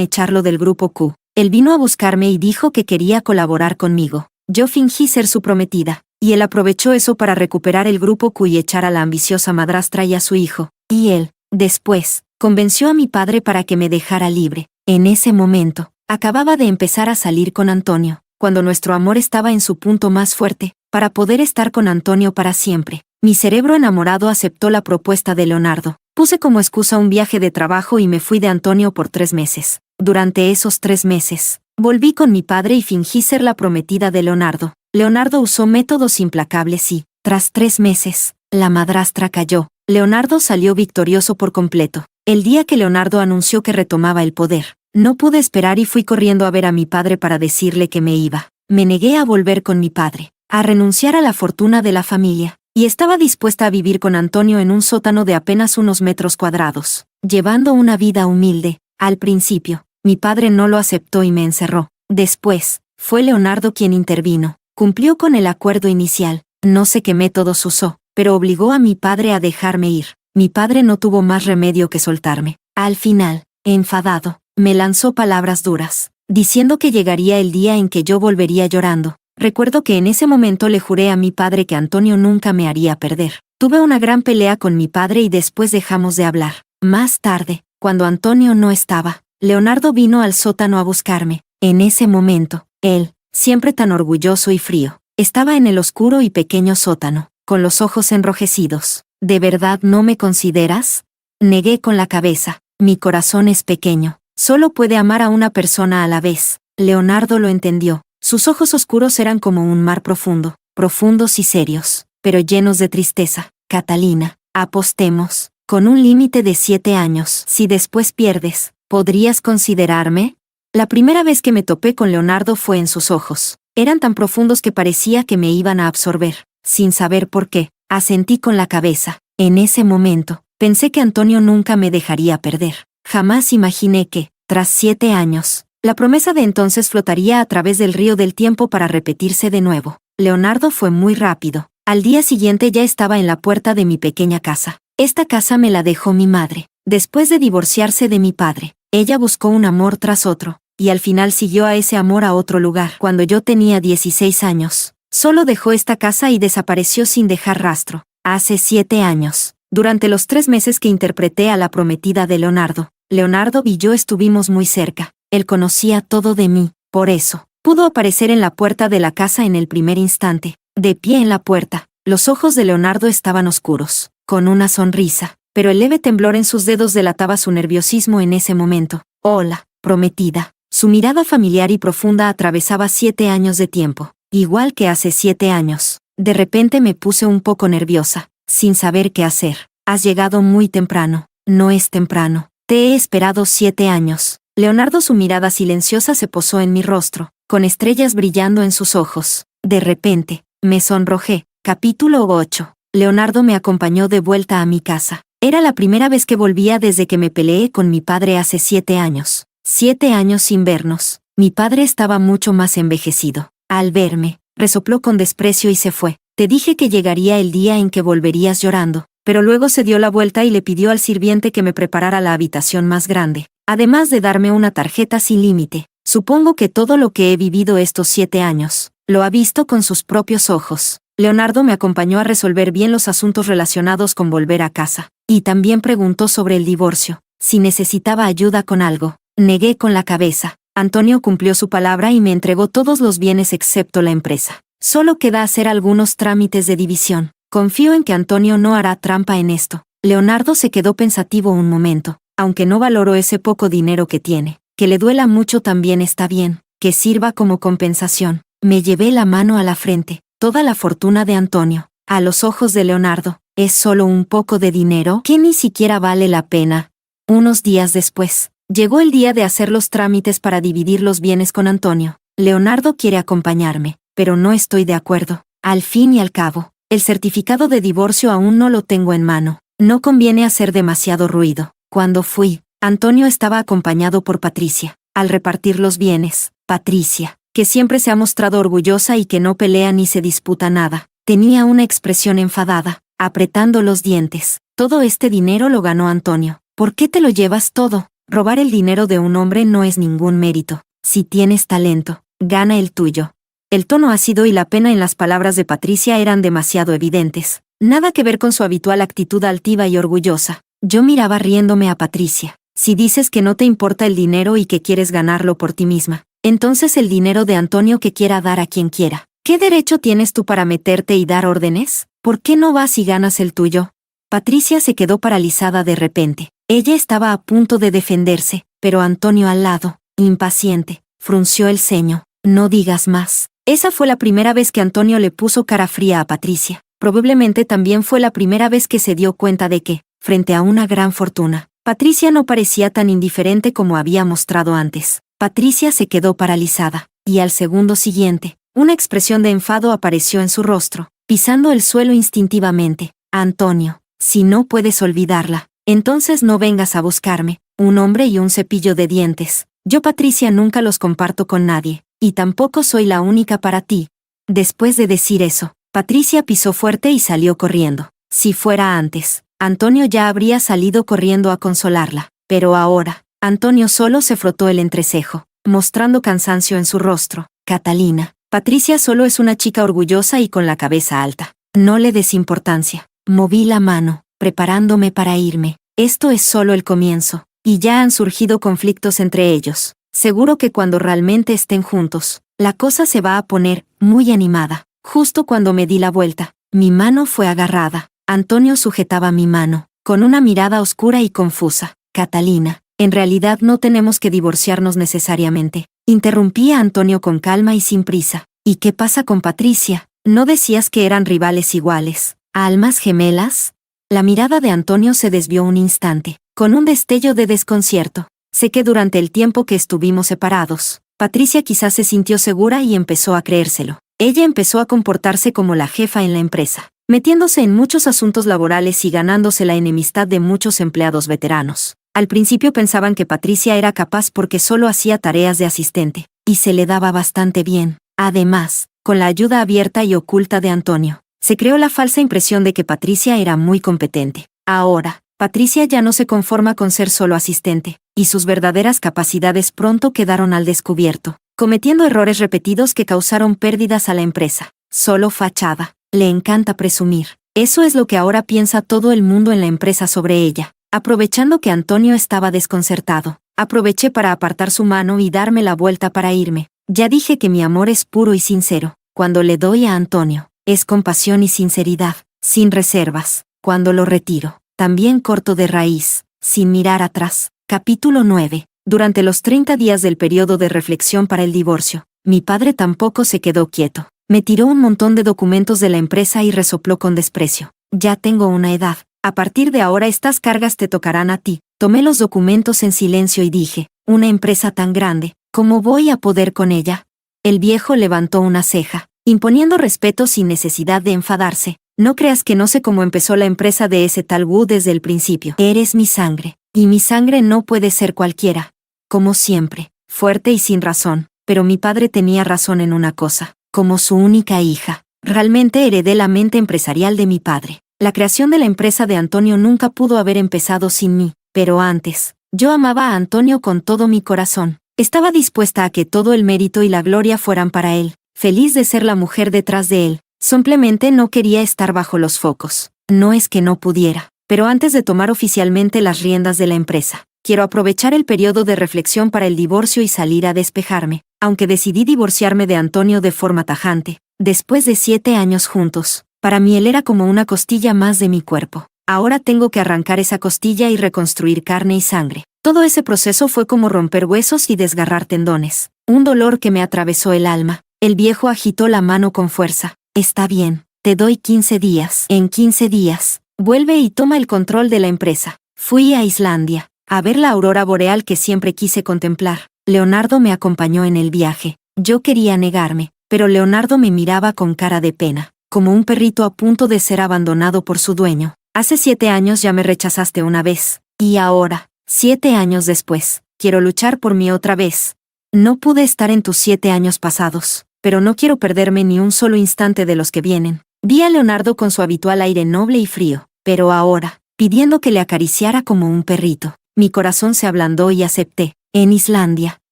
echarlo del grupo Q. Él vino a buscarme y dijo que quería colaborar conmigo. Yo fingí ser su prometida, y él aprovechó eso para recuperar el grupo Q y echar a la ambiciosa madrastra y a su hijo. Y él, después, convenció a mi padre para que me dejara libre. En ese momento, acababa de empezar a salir con Antonio, cuando nuestro amor estaba en su punto más fuerte, para poder estar con Antonio para siempre. Mi cerebro enamorado aceptó la propuesta de Leonardo. Puse como excusa un viaje de trabajo y me fui de Antonio por 3 meses. Durante esos 3 meses, volví con mi padre y fingí ser la prometida de Leonardo. Leonardo usó métodos implacables y, tras 3 meses, la madrastra cayó. Leonardo salió victorioso por completo. El día que Leonardo anunció que retomaba el poder, no pude esperar y fui corriendo a ver a mi padre para decirle que me iba. Me negué a volver con mi padre, a renunciar a la fortuna de la familia, y estaba dispuesta a vivir con Antonio en un sótano de apenas unos metros cuadrados, llevando una vida humilde. Al principio, mi padre no lo aceptó y me encerró. Después, fue Leonardo quien intervino. Cumplió con el acuerdo inicial. No sé qué métodos usó, pero obligó a mi padre a dejarme ir. Mi padre no tuvo más remedio que soltarme. Al final, enfadado, me lanzó palabras duras, diciendo que llegaría el día en que yo volvería llorando. Recuerdo que en ese momento le juré a mi padre que Antonio nunca me haría perder. Tuve una gran pelea con mi padre y después dejamos de hablar. Más tarde, cuando Antonio no estaba, Leonardo vino al sótano a buscarme. En ese momento, él, siempre tan orgulloso y frío, estaba en el oscuro y pequeño sótano, con los ojos enrojecidos. ¿De verdad no me consideras? Negué con la cabeza. Mi corazón es pequeño. Solo puede amar a una persona a la vez. Leonardo lo entendió. Sus ojos oscuros eran como un mar profundo, profundos y serios, pero llenos de tristeza. Catalina, apostemos, con un límite de 7 años. Si después pierdes, ¿podrías considerarme? La primera vez que me topé con Leonardo fue en sus ojos. Eran tan profundos que parecía que me iban a absorber. Sin saber por qué, asentí con la cabeza. En ese momento, pensé que Antonio nunca me dejaría perder. Jamás imaginé que, tras 7 años, la promesa de entonces flotaría a través del río del tiempo para repetirse de nuevo. Leonardo fue muy rápido. Al día siguiente ya estaba en la puerta de mi pequeña casa. Esta casa me la dejó mi madre. Después de divorciarse de mi padre, ella buscó un amor tras otro, y al final siguió a ese amor a otro lugar. Cuando yo tenía 16 años, solo dejó esta casa y desapareció sin dejar rastro. Hace 7 años, durante los 3 meses que interpreté a la prometida de Leonardo, Leonardo y yo estuvimos muy cerca. Él conocía todo de mí, por eso, pudo aparecer en la puerta de la casa en el primer instante. De pie en la puerta, los ojos de Leonardo estaban oscuros, con una sonrisa, pero el leve temblor en sus dedos delataba su nerviosismo en ese momento. Hola, prometida. Su mirada familiar y profunda atravesaba 7 años de tiempo, igual que hace 7 años. De repente me puse un poco nerviosa, sin saber qué hacer. Has llegado muy temprano. No es temprano. Te he esperado 7 años. Leonardo, su mirada silenciosa se posó en mi rostro, con estrellas brillando en sus ojos. De repente, me sonrojé. Capítulo 8. Leonardo me acompañó de vuelta a mi casa. Era la primera vez que volvía desde que me peleé con mi padre hace 7 años. 7 años sin vernos. Mi padre estaba mucho más envejecido. Al verme, resopló con desprecio y se fue. Te dije que llegaría el día en que volverías llorando, pero luego se dio la vuelta y le pidió al sirviente que me preparara la habitación más grande, además de darme una tarjeta sin límite. Supongo que todo lo que he vivido estos 7 años, lo ha visto con sus propios ojos. Leonardo me acompañó a resolver bien los asuntos relacionados con volver a casa, y también preguntó sobre el divorcio, si necesitaba ayuda con algo. Negué con la cabeza. Antonio cumplió su palabra y me entregó todos los bienes excepto la empresa. Solo queda hacer algunos trámites de división. Confío en que Antonio no hará trampa en esto. Leonardo se quedó pensativo un momento. Aunque no valoro ese poco dinero que tiene, que le duela mucho también está bien, que sirva como compensación. Me llevé la mano a la frente. Toda la fortuna de Antonio, a los ojos de Leonardo, es solo un poco de dinero que ni siquiera vale la pena. Unos días después, llegó el día de hacer los trámites para dividir los bienes con Antonio. Leonardo quiere acompañarme, pero no estoy de acuerdo. Al fin y al cabo, el certificado de divorcio aún no lo tengo en mano. No conviene hacer demasiado ruido. Cuando fui, Antonio estaba acompañado por Patricia. Al repartir los bienes, Patricia, que siempre se ha mostrado orgullosa y que no pelea ni se disputa nada. Tenía una expresión enfadada, apretando los dientes. Todo este dinero lo ganó Antonio. ¿Por qué te lo llevas todo? Robar el dinero de un hombre no es ningún mérito. Si tienes talento, gana el tuyo. El tono ácido y la pena en las palabras de Patricia eran demasiado evidentes. Nada que ver con su habitual actitud altiva y orgullosa. Yo miraba riéndome a Patricia. Si dices que no te importa el dinero y que quieres ganarlo por ti misma, entonces el dinero de Antonio que quiera dar a quien quiera. ¿Qué derecho tienes tú para meterte y dar órdenes? ¿Por qué no vas y ganas el tuyo? Patricia se quedó paralizada de repente. Ella estaba a punto de defenderse, pero Antonio al lado, impaciente, frunció el ceño. No digas más. Esa fue la primera vez que Antonio le puso cara fría a Patricia. Probablemente también fue la primera vez que se dio cuenta de que, frente a una gran fortuna, Patricia no parecía tan indiferente como había mostrado antes. Patricia se quedó paralizada, y al segundo siguiente, una expresión de enfado apareció en su rostro, pisando el suelo instintivamente. Antonio, si no puedes olvidarla, entonces no vengas a buscarme, un hombre y un cepillo de dientes. Yo, Patricia, nunca los comparto con nadie, y tampoco soy la única para ti. Después de decir eso, Patricia pisó fuerte y salió corriendo. Si fuera antes, Antonio ya habría salido corriendo a consolarla, pero ahora, Antonio solo se frotó el entrecejo, mostrando cansancio en su rostro. Catalina, Patricia solo es una chica orgullosa y con la cabeza alta. No le des importancia. Moví la mano, preparándome para irme. Esto es solo el comienzo, y ya han surgido conflictos entre ellos. Seguro que cuando realmente estén juntos, la cosa se va a poner muy animada. Justo cuando me di la vuelta, mi mano fue agarrada. Antonio sujetaba mi mano, con una mirada oscura y confusa. Catalina, en realidad no tenemos que divorciarnos necesariamente. Interrumpí a Antonio con calma y sin prisa. ¿Y qué pasa con Patricia? ¿No decías que eran rivales iguales? ¿Almas gemelas? La mirada de Antonio se desvió un instante, con un destello de desconcierto. Sé que durante el tiempo que estuvimos separados, Patricia quizás se sintió segura y empezó a creérselo. Ella empezó a comportarse como la jefa en la empresa, metiéndose en muchos asuntos laborales y ganándose la enemistad de muchos empleados veteranos. Al principio pensaban que Patricia era capaz porque solo hacía tareas de asistente, y se le daba bastante bien. Además, con la ayuda abierta y oculta de Antonio, se creó la falsa impresión de que Patricia era muy competente. Ahora, Patricia ya no se conforma con ser solo asistente, y sus verdaderas capacidades pronto quedaron al descubierto, cometiendo errores repetidos que causaron pérdidas a la empresa. Solo fachada. Le encanta presumir. Eso es lo que ahora piensa todo el mundo en la empresa sobre ella. Aprovechando que Antonio estaba desconcertado, aproveché para apartar su mano y darme la vuelta para irme. Ya dije que mi amor es puro y sincero. Cuando le doy a Antonio, es con pasión y sinceridad, sin reservas. Cuando lo retiro, también corto de raíz, sin mirar atrás. Capítulo 9. Durante los 30 días del periodo de reflexión para el divorcio, mi padre tampoco se quedó quieto. Me tiró un montón de documentos de la empresa y resopló con desprecio. Ya tengo una edad. A partir de ahora estas cargas te tocarán a ti. Tomé los documentos en silencio y dije, una empresa tan grande, ¿cómo voy a poder con ella? El viejo levantó una ceja, imponiendo respeto sin necesidad de enfadarse. No creas que no sé cómo empezó la empresa de ese tal Wu desde el principio. Eres mi sangre, y mi sangre no puede ser cualquiera. Como siempre, fuerte y sin razón, pero mi padre tenía razón en una cosa. Como su única hija, realmente heredé la mente empresarial de mi padre. La creación de la empresa de Antonio nunca pudo haber empezado sin mí, pero antes, yo amaba a Antonio con todo mi corazón. Estaba dispuesta a que todo el mérito y la gloria fueran para él, feliz de ser la mujer detrás de él. Simplemente no quería estar bajo los focos. No es que no pudiera, pero antes de tomar oficialmente las riendas de la empresa, quiero aprovechar el periodo de reflexión para el divorcio y salir a despejarme. Aunque decidí divorciarme de Antonio de forma tajante, después de 7 años juntos, para mí él era como una costilla más de mi cuerpo. Ahora tengo que arrancar esa costilla y reconstruir carne y sangre. Todo ese proceso fue como romper huesos y desgarrar tendones. Un dolor que me atravesó el alma. El viejo agitó la mano con fuerza. Está bien, te doy 15 días. En 15 días, vuelve y toma el control de la empresa. Fui a Islandia, a ver la aurora boreal que siempre quise contemplar. Leonardo me acompañó en el viaje. Yo quería negarme, pero Leonardo me miraba con cara de pena, como un perrito a punto de ser abandonado por su dueño. Hace 7 años ya me rechazaste una vez, y ahora, 7 años después, quiero luchar por mí otra vez. No pude estar en tus 7 años pasados, pero no quiero perderme ni un solo instante de los que vienen. Vi a Leonardo con su habitual aire noble y frío, pero ahora, pidiendo que le acariciara como un perrito. Mi corazón se ablandó y acepté. En Islandia,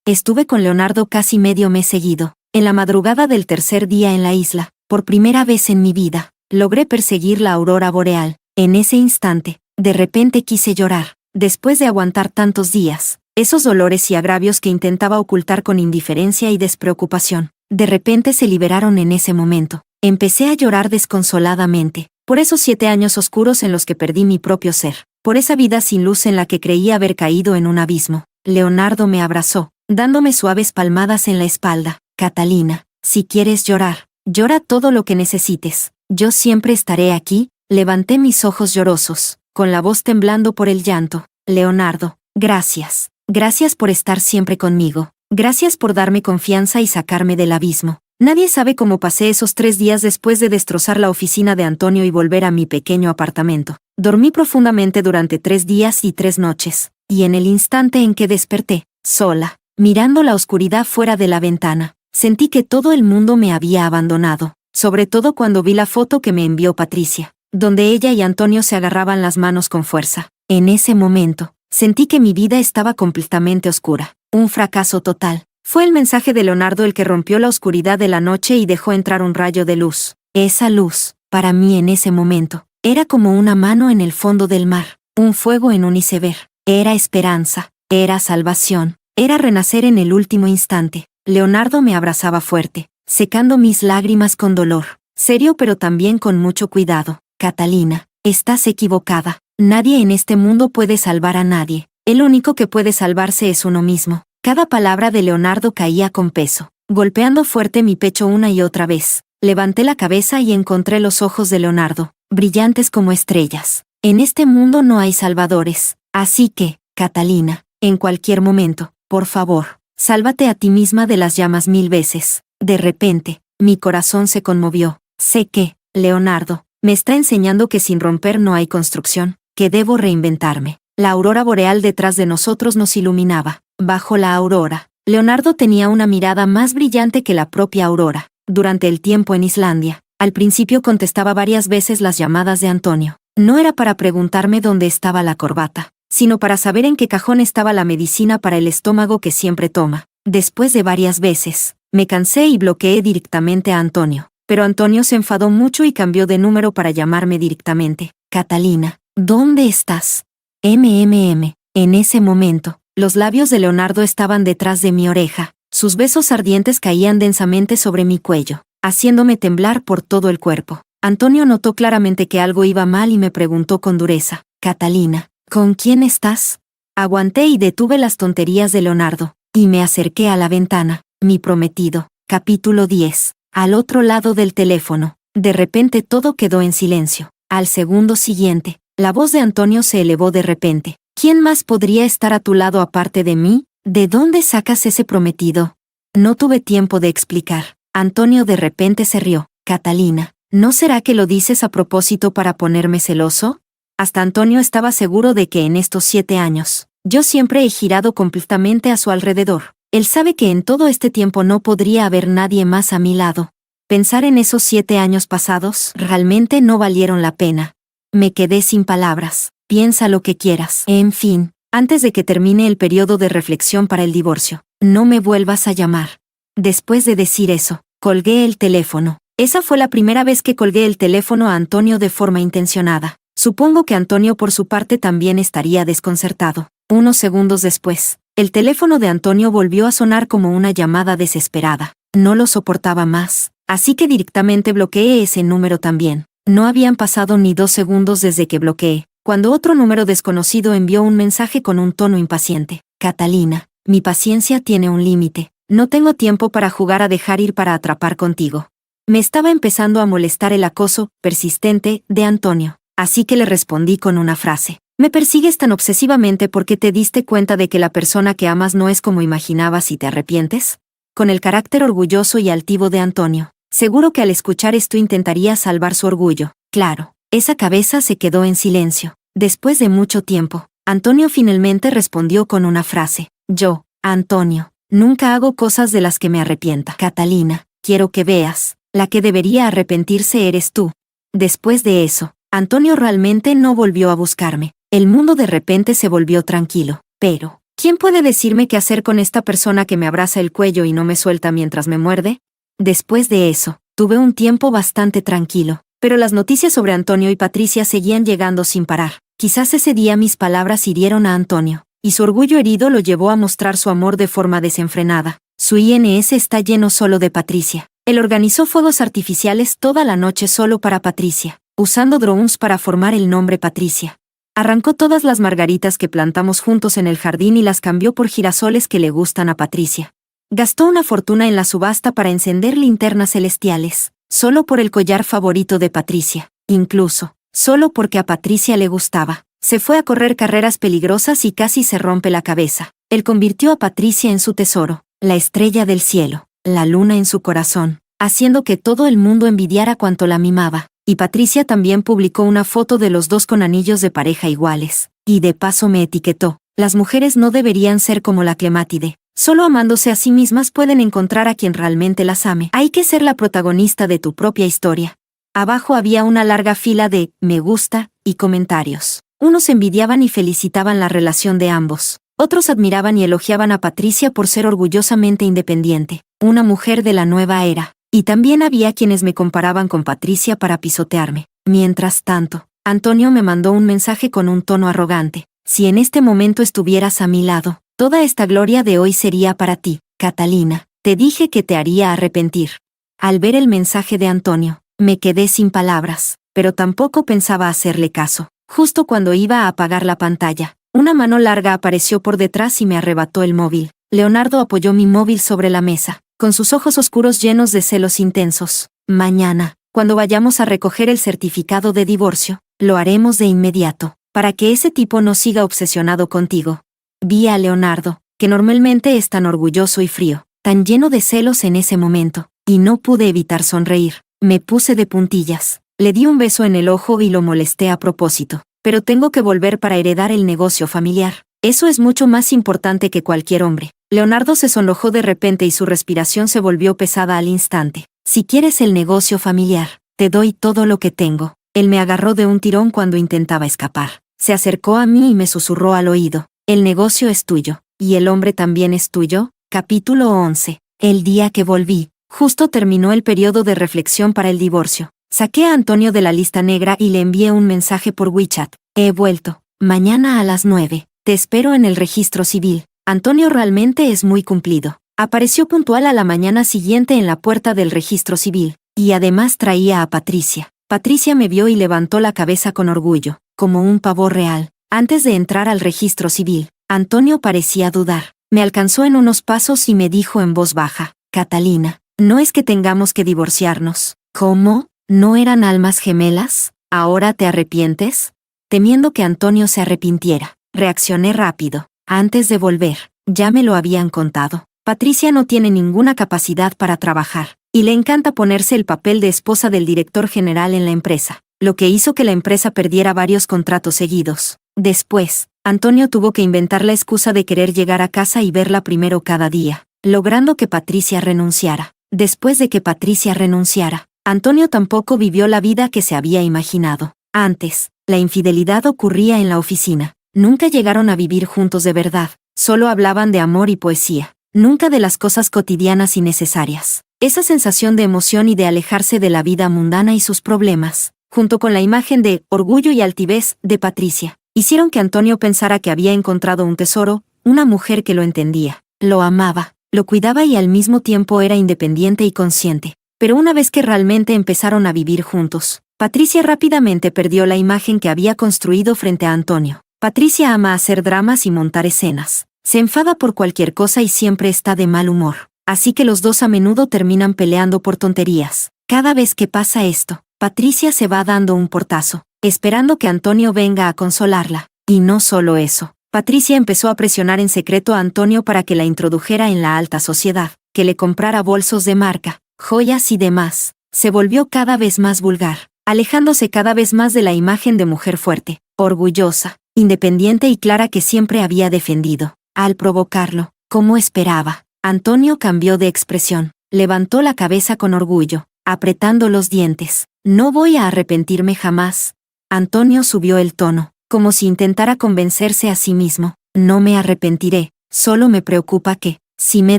estuve con Leonardo casi medio mes seguido. En la madrugada del tercer día en la isla, por primera vez en mi vida, logré perseguir la aurora boreal. En ese instante, de repente quise llorar. Después de aguantar tantos días, esos dolores y agravios que intentaba ocultar con indiferencia y despreocupación, de repente se liberaron en ese momento. Empecé a llorar desconsoladamente, por esos 7 años oscuros en los que perdí mi propio ser, por esa vida sin luz en la que creía haber caído en un abismo. Leonardo me abrazó, dándome suaves palmadas en la espalda. Catalina, si quieres llorar, llora todo lo que necesites. Yo siempre estaré aquí. Levanté mis ojos llorosos, con la voz temblando por el llanto. Leonardo, gracias. Gracias por estar siempre conmigo. Gracias por darme confianza y sacarme del abismo. Nadie sabe cómo pasé esos 3 días después de destrozar la oficina de Antonio y volver a mi pequeño apartamento. Dormí profundamente durante 3 días y 3 noches, y en el instante en que desperté, sola, mirando la oscuridad fuera de la ventana, sentí que todo el mundo me había abandonado, sobre todo cuando vi la foto que me envió Patricia, donde ella y Antonio se agarraban las manos con fuerza. En ese momento, sentí que mi vida estaba completamente oscura, un fracaso total. Fue el mensaje de Leonardo el que rompió la oscuridad de la noche y dejó entrar un rayo de luz. Esa luz, para mí en ese momento, era como una mano en el fondo del mar, un fuego en un iceberg. Era esperanza, era salvación, era renacer en el último instante. Leonardo me abrazaba fuerte, secando mis lágrimas con dolor, serio pero también con mucho cuidado. Catalina, estás equivocada. Nadie en este mundo puede salvar a nadie. El único que puede salvarse es uno mismo. Cada palabra de Leonardo caía con peso, golpeando fuerte mi pecho una y otra vez. Levanté la cabeza y encontré los ojos de Leonardo, brillantes como estrellas. En este mundo no hay salvadores. Así que, Catalina, en cualquier momento, por favor, sálvate a ti misma de las llamas 1000 veces. De repente, mi corazón se conmovió. Sé que, Leonardo, me está enseñando que sin romper no hay construcción, que debo reinventarme. La aurora boreal detrás de nosotros nos iluminaba. Bajo la aurora, Leonardo tenía una mirada más brillante que la propia aurora. Durante el tiempo en Islandia, al principio contestaba varias veces las llamadas de Antonio. No era para preguntarme dónde estaba la corbata, sino para saber en qué cajón estaba la medicina para el estómago que siempre toma. Después de varias veces, me cansé y bloqueé directamente a Antonio. Pero Antonio se enfadó mucho y cambió de número para llamarme directamente. Catalina, ¿dónde estás? En ese momento, los labios de Leonardo estaban detrás de mi oreja. Sus besos ardientes caían densamente sobre mi cuello, haciéndome temblar por todo el cuerpo. Antonio notó claramente que algo iba mal y me preguntó con dureza. Catalina, ¿con quién estás? Aguanté y detuve las tonterías de Leonardo, y me acerqué a la ventana. Mi prometido. Capítulo 10. Al otro lado del teléfono, de repente todo quedó en silencio. Al segundo siguiente, la voz de Antonio se elevó de repente. ¿Quién más podría estar a tu lado aparte de mí? ¿De dónde sacas ese prometido? No tuve tiempo de explicar. Antonio de repente se rió. Catalina, ¿no será que lo dices a propósito para ponerme celoso? Hasta Antonio estaba seguro de que en estos 7 años, yo siempre he girado completamente a su alrededor. Él sabe que en todo este tiempo no podría haber nadie más a mi lado. Pensar en esos 7 años pasados realmente no valieron la pena. Me quedé sin palabras. Piensa lo que quieras. En fin, antes de que termine el periodo de reflexión para el divorcio, no me vuelvas a llamar. Después de decir eso, colgué el teléfono. Esa fue la primera vez que colgué el teléfono a Antonio de forma intencionada. Supongo que Antonio por su parte también estaría desconcertado. Unos segundos después, el teléfono de Antonio volvió a sonar como una llamada desesperada. No lo soportaba más, así que directamente bloqueé ese número también. No habían pasado ni 2 segundos desde que bloqueé, cuando otro número desconocido envió un mensaje con un tono impaciente. Catalina, mi paciencia tiene un límite. No tengo tiempo para jugar a dejar ir para atrapar contigo. Me estaba empezando a molestar el acoso persistente de Antonio, así que le respondí con una frase. ¿Me persigues tan obsesivamente porque te diste cuenta de que la persona que amas no es como imaginabas y te arrepientes? Con el carácter orgulloso y altivo de Antonio, seguro que al escuchar esto intentaría salvar su orgullo. Claro, esa cabeza se quedó en silencio. Después de mucho tiempo, Antonio finalmente respondió con una frase. Yo, Antonio, Nunca hago cosas de las que me arrepienta. Catalina, quiero que veas, la que debería arrepentirse eres tú. Después de eso, Antonio realmente no volvió a buscarme. El mundo de repente se volvió tranquilo. Pero, ¿quién puede decirme qué hacer con esta persona que me abraza el cuello y no me suelta mientras me muerde? Después de eso, tuve un tiempo bastante tranquilo, pero las noticias sobre Antonio y Patricia seguían llegando sin parar. Quizás ese día mis palabras hirieron a Antonio, y su orgullo herido lo llevó a mostrar su amor de forma desenfrenada. Su INS está lleno solo de Patricia. Él organizó fuegos artificiales toda la noche solo para Patricia, usando drones para formar el nombre Patricia. Arrancó todas las margaritas que plantamos juntos en el jardín y las cambió por girasoles que le gustan a Patricia. Gastó una fortuna en la subasta para encender linternas celestiales, solo por el collar favorito de Patricia. Incluso, solo porque a Patricia le gustaba, se fue a correr carreras peligrosas y casi se rompe la cabeza. Él convirtió a Patricia en su tesoro, la estrella del cielo, la luna en su corazón, haciendo que todo el mundo envidiara cuanto la mimaba. Y Patricia también publicó una foto de los dos con anillos de pareja iguales. Y de paso me etiquetó: las mujeres no deberían ser como la Clemátide. Solo amándose a sí mismas pueden encontrar a quien realmente las ame. Hay que ser la protagonista de tu propia historia. Abajo había una larga fila de me gusta y comentarios. Unos envidiaban y felicitaban la relación de ambos. Otros admiraban y elogiaban a Patricia por ser orgullosamente independiente, una mujer de la nueva era. Y también había quienes me comparaban con Patricia para pisotearme. Mientras tanto, Antonio me mandó un mensaje con un tono arrogante: si en este momento estuvieras a mi lado, toda esta gloria de hoy sería para ti, Catalina. Te dije que te haría arrepentir. Al ver el mensaje de Antonio, me quedé sin palabras, pero tampoco pensaba hacerle caso. Justo cuando iba a apagar la pantalla, una mano larga apareció por detrás y me arrebató el móvil. Leonardo apoyó mi móvil sobre la mesa, con sus ojos oscuros llenos de celos intensos. Mañana, cuando vayamos a recoger el certificado de divorcio, lo haremos de inmediato, para que ese tipo no siga obsesionado contigo. Vi a Leonardo, que normalmente es tan orgulloso y frío, tan lleno de celos en ese momento, y no pude evitar sonreír. Me puse de puntillas, le di un beso en el ojo y lo molesté a propósito. Pero tengo que volver para heredar el negocio familiar. Eso es mucho más importante que cualquier hombre. Leonardo se sonrojó de repente y su respiración se volvió pesada al instante. Si quieres el negocio familiar, te doy todo lo que tengo. Él me agarró de un tirón cuando intentaba escapar. Se acercó a mí y me susurró al oído: el negocio es tuyo, y el hombre también es tuyo. Capítulo 11. El día que volví, justo terminó el periodo de reflexión para el divorcio. Saqué a Antonio de la lista negra y le envié un mensaje por WeChat: he vuelto. Mañana a las 9. Te espero en el registro civil. Antonio realmente es muy cumplido. Apareció puntual a la mañana siguiente en la puerta del registro civil, y además traía a Patricia. Patricia me vio y levantó la cabeza con orgullo, como un pavo real. Antes de entrar al registro civil, Antonio parecía dudar. Me alcanzó en unos pasos y me dijo en voz baja: Catalina, no es que tengamos que divorciarnos. ¿Cómo? ¿No eran almas gemelas? ¿Ahora te arrepientes? Temiendo que Antonio se arrepintiera, reaccioné rápido. Antes de volver, ya me lo habían contado. Patricia no tiene ninguna capacidad para trabajar, y le encanta ponerse el papel de esposa del director general en la empresa, lo que hizo que la empresa perdiera varios contratos seguidos. Después, Antonio tuvo que inventar la excusa de querer llegar a casa y verla primero cada día, logrando que Patricia renunciara. Después de que Patricia renunciara, Antonio tampoco vivió la vida que se había imaginado. Antes, la infidelidad ocurría en la oficina. Nunca llegaron a vivir juntos de verdad, solo hablaban de amor y poesía, nunca de las cosas cotidianas y necesarias. Esa sensación de emoción y de alejarse de la vida mundana y sus problemas, junto con la imagen de orgullo y altivez de Patricia, hicieron que Antonio pensara que había encontrado un tesoro, una mujer que lo entendía, lo amaba, lo cuidaba y al mismo tiempo era independiente y consciente. Pero una vez que realmente empezaron a vivir juntos, Patricia rápidamente perdió la imagen que había construido frente a Antonio. Patricia ama hacer dramas y montar escenas. Se enfada por cualquier cosa y siempre está de mal humor. Así que los dos a menudo terminan peleando por tonterías. Cada vez que pasa esto, Patricia se va dando un portazo, esperando que Antonio venga a consolarla. Y no solo eso. Patricia empezó a presionar en secreto a Antonio para que la introdujera en la alta sociedad, que le comprara bolsos de marca, joyas y demás. Se volvió cada vez más vulgar, alejándose cada vez más de la imagen de mujer fuerte, orgullosa, independiente y clara que siempre había defendido. Al provocarlo, como esperaba, Antonio cambió de expresión. Levantó la cabeza con orgullo, apretando los dientes. No voy a arrepentirme jamás. Antonio subió el tono, como si intentara convencerse a sí mismo. No me arrepentiré, solo me preocupa que, si me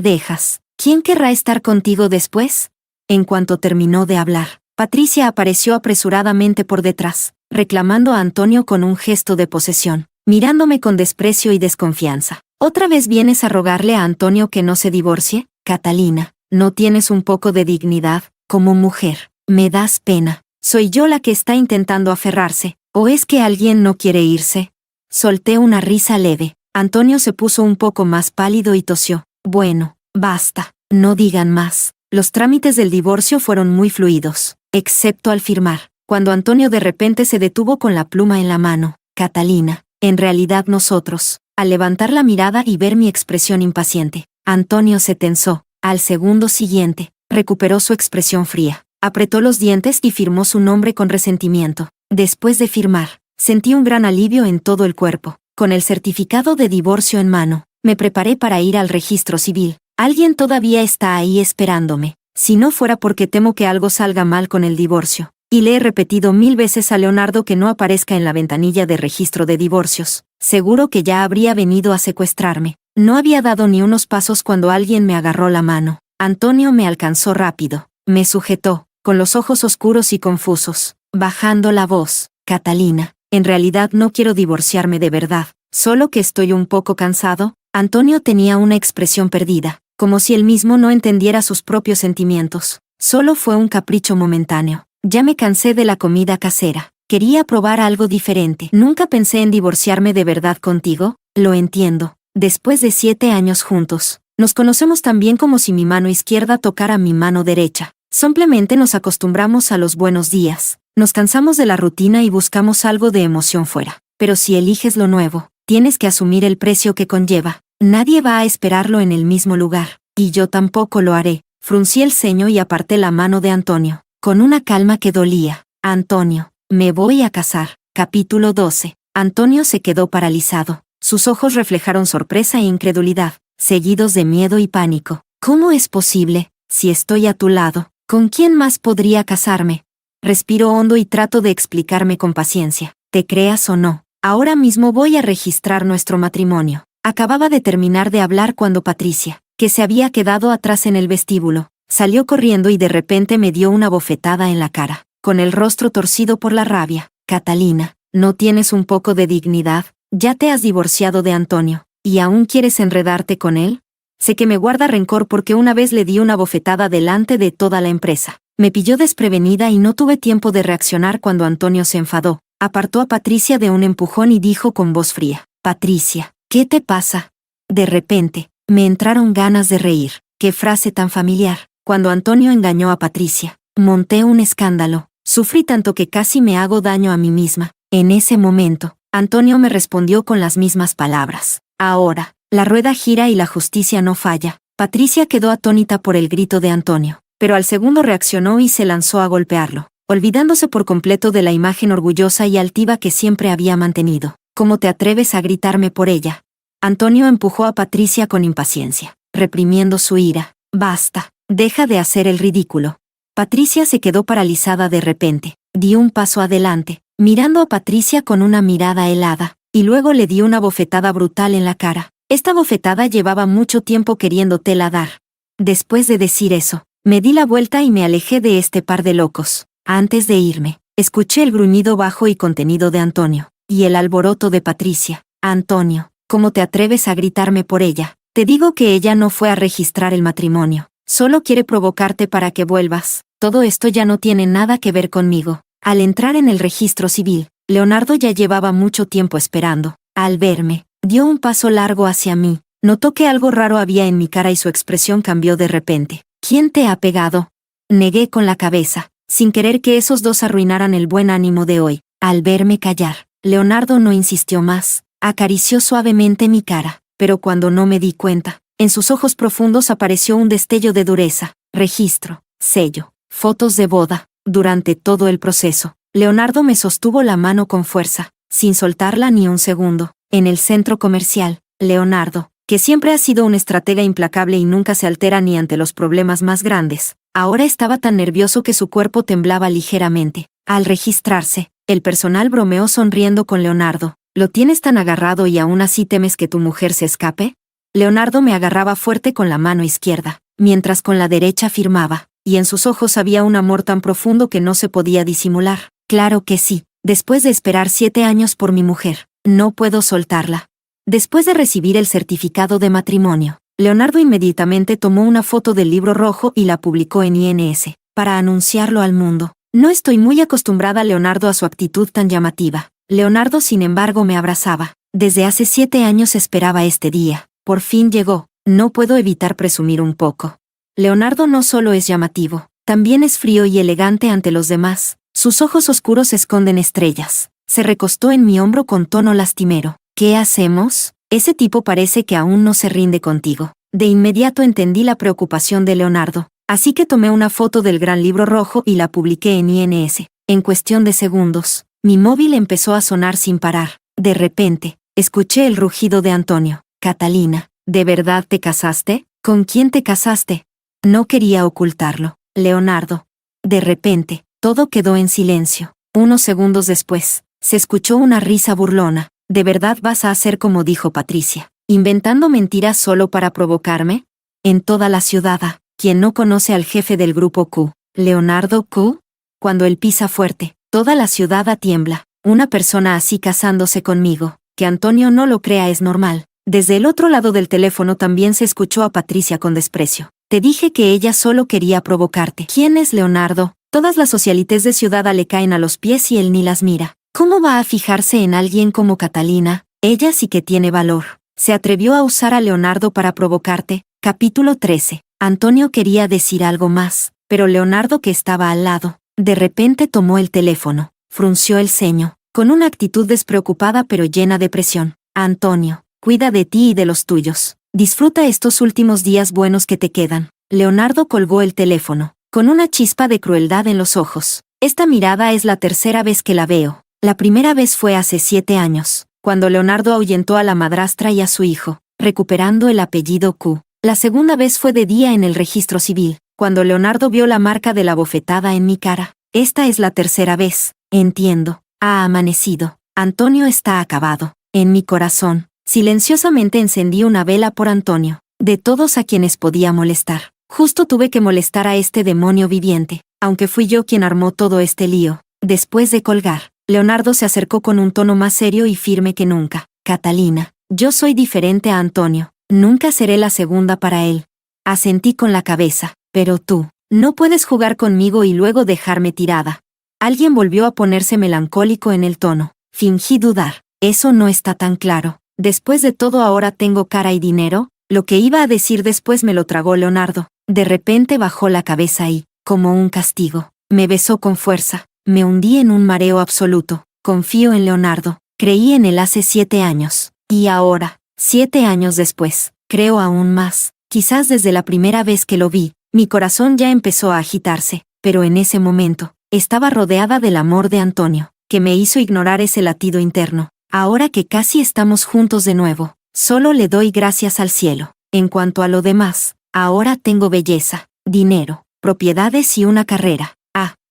dejas, ¿quién querrá estar contigo después? En cuanto terminó de hablar, Patricia apareció apresuradamente por detrás, reclamando a Antonio con un gesto de posesión, mirándome con desprecio y desconfianza. ¿Otra vez vienes a rogarle a Antonio que no se divorcie? Catalina, ¿no tienes un poco de dignidad, como mujer? Me das pena. ¿Soy yo la que está intentando aferrarse, o es que alguien no quiere irse? Solté una risa leve. Antonio se puso un poco más pálido y tosió. Bueno, basta, no digan más. Los trámites del divorcio fueron muy fluidos, excepto al firmar, cuando Antonio de repente se detuvo con la pluma en la mano. Catalina, en realidad nosotros. Al levantar la mirada y ver mi expresión impaciente, Antonio se tensó. Al segundo siguiente, recuperó su expresión fría, apretó los dientes y firmó su nombre con resentimiento. Después de firmar, sentí un gran alivio en todo el cuerpo. Con el certificado de divorcio en mano, me preparé para ir al registro civil. Alguien todavía está ahí esperándome, si no fuera porque temo que algo salga mal con el divorcio. Y le he repetido 1000 veces a Leonardo que no aparezca en la ventanilla de registro de divorcios. Seguro que ya habría venido a secuestrarme. No había dado ni unos pasos cuando alguien me agarró la mano. Antonio me alcanzó rápido. Me sujetó, con los ojos oscuros y confusos, bajando la voz. Catalina, en realidad no quiero divorciarme de verdad, solo que estoy un poco cansado. Antonio tenía una expresión perdida, como si él mismo no entendiera sus propios sentimientos. Solo fue un capricho momentáneo. Ya me cansé de la comida casera. Quería probar algo diferente. Nunca pensé en divorciarme de verdad contigo. Lo entiendo. Después de 7 años juntos, nos conocemos tan bien como si mi mano izquierda tocara mi mano derecha. Simplemente nos acostumbramos a los buenos días. Nos cansamos de la rutina y buscamos algo de emoción fuera. Pero si eliges lo nuevo, tienes que asumir el precio que conlleva. Nadie va a esperarlo en el mismo lugar. Y yo tampoco lo haré. Fruncí el ceño y aparté la mano de Antonio, con una calma que dolía. Antonio, me voy a casar. Capítulo 12. Antonio se quedó paralizado. Sus ojos reflejaron sorpresa e incredulidad, seguidos de miedo y pánico. ¿Cómo es posible? Si estoy a tu lado, ¿con quién más podría casarme? Respiro hondo y trato de explicarme con paciencia. Te creas o no, ahora mismo voy a registrar nuestro matrimonio. Acababa de terminar de hablar cuando Patricia, que se había quedado atrás en el vestíbulo, salió corriendo y de repente me dio una bofetada en la cara, con el rostro torcido por la rabia. Catalina, ¿no tienes un poco de dignidad? Ya te has divorciado de Antonio, ¿y aún quieres enredarte con él? Sé que me guarda rencor porque una vez le di una bofetada delante de toda la empresa. Me pilló desprevenida y no tuve tiempo de reaccionar cuando Antonio se enfadó. Apartó a Patricia de un empujón y dijo con voz fría: Patricia, ¿qué te pasa? De repente, me entraron ganas de reír. Qué frase tan familiar. Cuando Antonio engañó a Patricia, monté un escándalo. Sufrí tanto que casi me hago daño a mí misma. En ese momento, Antonio me respondió con las mismas palabras. Ahora, la rueda gira y la justicia no falla. Patricia quedó atónita por el grito de Antonio, pero al segundo reaccionó y se lanzó a golpearlo, olvidándose por completo de la imagen orgullosa y altiva que siempre había mantenido. ¿Cómo te atreves a gritarme por ella? Antonio empujó a Patricia con impaciencia, reprimiendo su ira. Basta, deja de hacer el ridículo. Patricia se quedó paralizada de repente. Dio un paso adelante, mirando a Patricia con una mirada helada, y luego le dio una bofetada brutal en la cara. Esta bofetada llevaba mucho tiempo queriéndotela dar. Después de decir eso, me di la vuelta y me alejé de este par de locos. Antes de irme, escuché el gruñido bajo y contenido de Antonio, y el alboroto de Patricia. Antonio, ¿cómo te atreves a gritarme por ella? Te digo que ella no fue a registrar el matrimonio. Solo quiere provocarte para que vuelvas. Todo esto ya no tiene nada que ver conmigo. Al entrar en el registro civil, Leonardo ya llevaba mucho tiempo esperando. Al verme, dio un paso largo hacia mí. Notó que algo raro había en mi cara y su expresión cambió de repente. ¿Quién te ha pegado? Negué con la cabeza, sin querer que esos dos arruinaran el buen ánimo de hoy. Al verme callar, Leonardo no insistió más. Acarició suavemente mi cara, pero cuando no me di cuenta, en sus ojos profundos apareció un destello de dureza. Registro, sello, fotos de boda. Durante todo el proceso, Leonardo me sostuvo la mano con fuerza, sin soltarla ni un segundo. En el centro comercial, Leonardo, que siempre ha sido un estratega implacable y nunca se altera ni ante los problemas más grandes, ahora estaba tan nervioso que su cuerpo temblaba ligeramente. Al registrarse, el personal bromeó sonriendo con Leonardo. ¿Lo tienes tan agarrado y aún así temes que tu mujer se escape? Leonardo me agarraba fuerte con la mano izquierda, mientras con la derecha firmaba, y en sus ojos había un amor tan profundo que no se podía disimular. Claro que sí, después de esperar 7 años por mi mujer, no puedo soltarla. Después de recibir el certificado de matrimonio, Leonardo inmediatamente tomó una foto del libro rojo y la publicó en INS, para anunciarlo al mundo. No estoy muy acostumbrada, Leonardo, a su actitud tan llamativa. Leonardo, sin embargo, me abrazaba. Desde hace 7 años esperaba este día. Por fin llegó. No puedo evitar presumir un poco. Leonardo no solo es llamativo, también es frío y elegante ante los demás. Sus ojos oscuros esconden estrellas. Se recostó en mi hombro con tono lastimero. ¿Qué hacemos? Ese tipo parece que aún no se rinde contigo. De inmediato entendí la preocupación de Leonardo, así que tomé una foto del gran libro rojo y la publiqué en INS. En cuestión de segundos, mi móvil empezó a sonar sin parar. De repente, escuché el rugido de Antonio. Catalina, ¿de verdad te casaste? ¿Con quién te casaste? No quería ocultarlo. Leonardo. De repente, todo quedó en silencio. Unos segundos después, se escuchó una risa burlona. ¿De verdad vas a hacer como dijo Patricia, inventando mentiras solo para provocarme? En toda la ciudad, ¿quién no conoce al jefe del grupo Q? ¿Leonardo Q? Cuando él pisa fuerte, toda la ciudad tiembla. Una persona así casándose conmigo, que Antonio no lo crea es normal. Desde el otro lado del teléfono también se escuchó a Patricia con desprecio. Te dije que ella solo quería provocarte. ¿Quién es Leonardo? Todas las socialites de Ciudad le caen a los pies y él ni las mira. ¿Cómo va a fijarse en alguien como Catalina? Ella sí que tiene valor. Se atrevió a usar a Leonardo para provocarte. Capítulo 13. Antonio quería decir algo más, pero Leonardo, que estaba al lado, de repente tomó el teléfono, frunció el ceño, con una actitud despreocupada pero llena de presión. Antonio, cuida de ti y de los tuyos. Disfruta estos últimos días buenos que te quedan. Leonardo colgó el teléfono, con una chispa de crueldad en los ojos. Esta mirada es la tercera vez que la veo. La primera vez fue hace 7 años, cuando Leonardo ahuyentó a la madrastra y a su hijo, recuperando el apellido Q. La segunda vez fue de día en el registro civil, cuando Leonardo vio la marca de la bofetada en mi cara. Esta es la tercera vez. Entiendo. Ha amanecido. Antonio está acabado. En mi corazón, silenciosamente encendí una vela por Antonio. De todos a quienes podía molestar, justo tuve que molestar a este demonio viviente, aunque fui yo quien armó todo este lío. Después de colgar, Leonardo se acercó con un tono más serio y firme que nunca. Catalina, yo soy diferente a Antonio. Nunca seré la segunda para él. Asentí con la cabeza. Pero tú, no puedes jugar conmigo y luego dejarme tirada. Alguien volvió a ponerse melancólico en el tono. Fingí dudar. Eso no está tan claro. Después de todo ahora tengo cara y dinero. Lo que iba a decir después me lo tragó Leonardo. De repente bajó la cabeza y, como un castigo, me besó con fuerza. Me hundí en un mareo absoluto. Confío en Leonardo. Creí en él hace 7 años. Y ahora, 7 años después, creo aún más. Quizás desde la primera vez que lo vi, mi corazón ya empezó a agitarse, pero en ese momento, estaba rodeada del amor de Antonio, que me hizo ignorar ese latido interno. Ahora que casi estamos juntos de nuevo, solo le doy gracias al cielo. En cuanto a lo demás, ahora tengo belleza, dinero, propiedades y una carrera.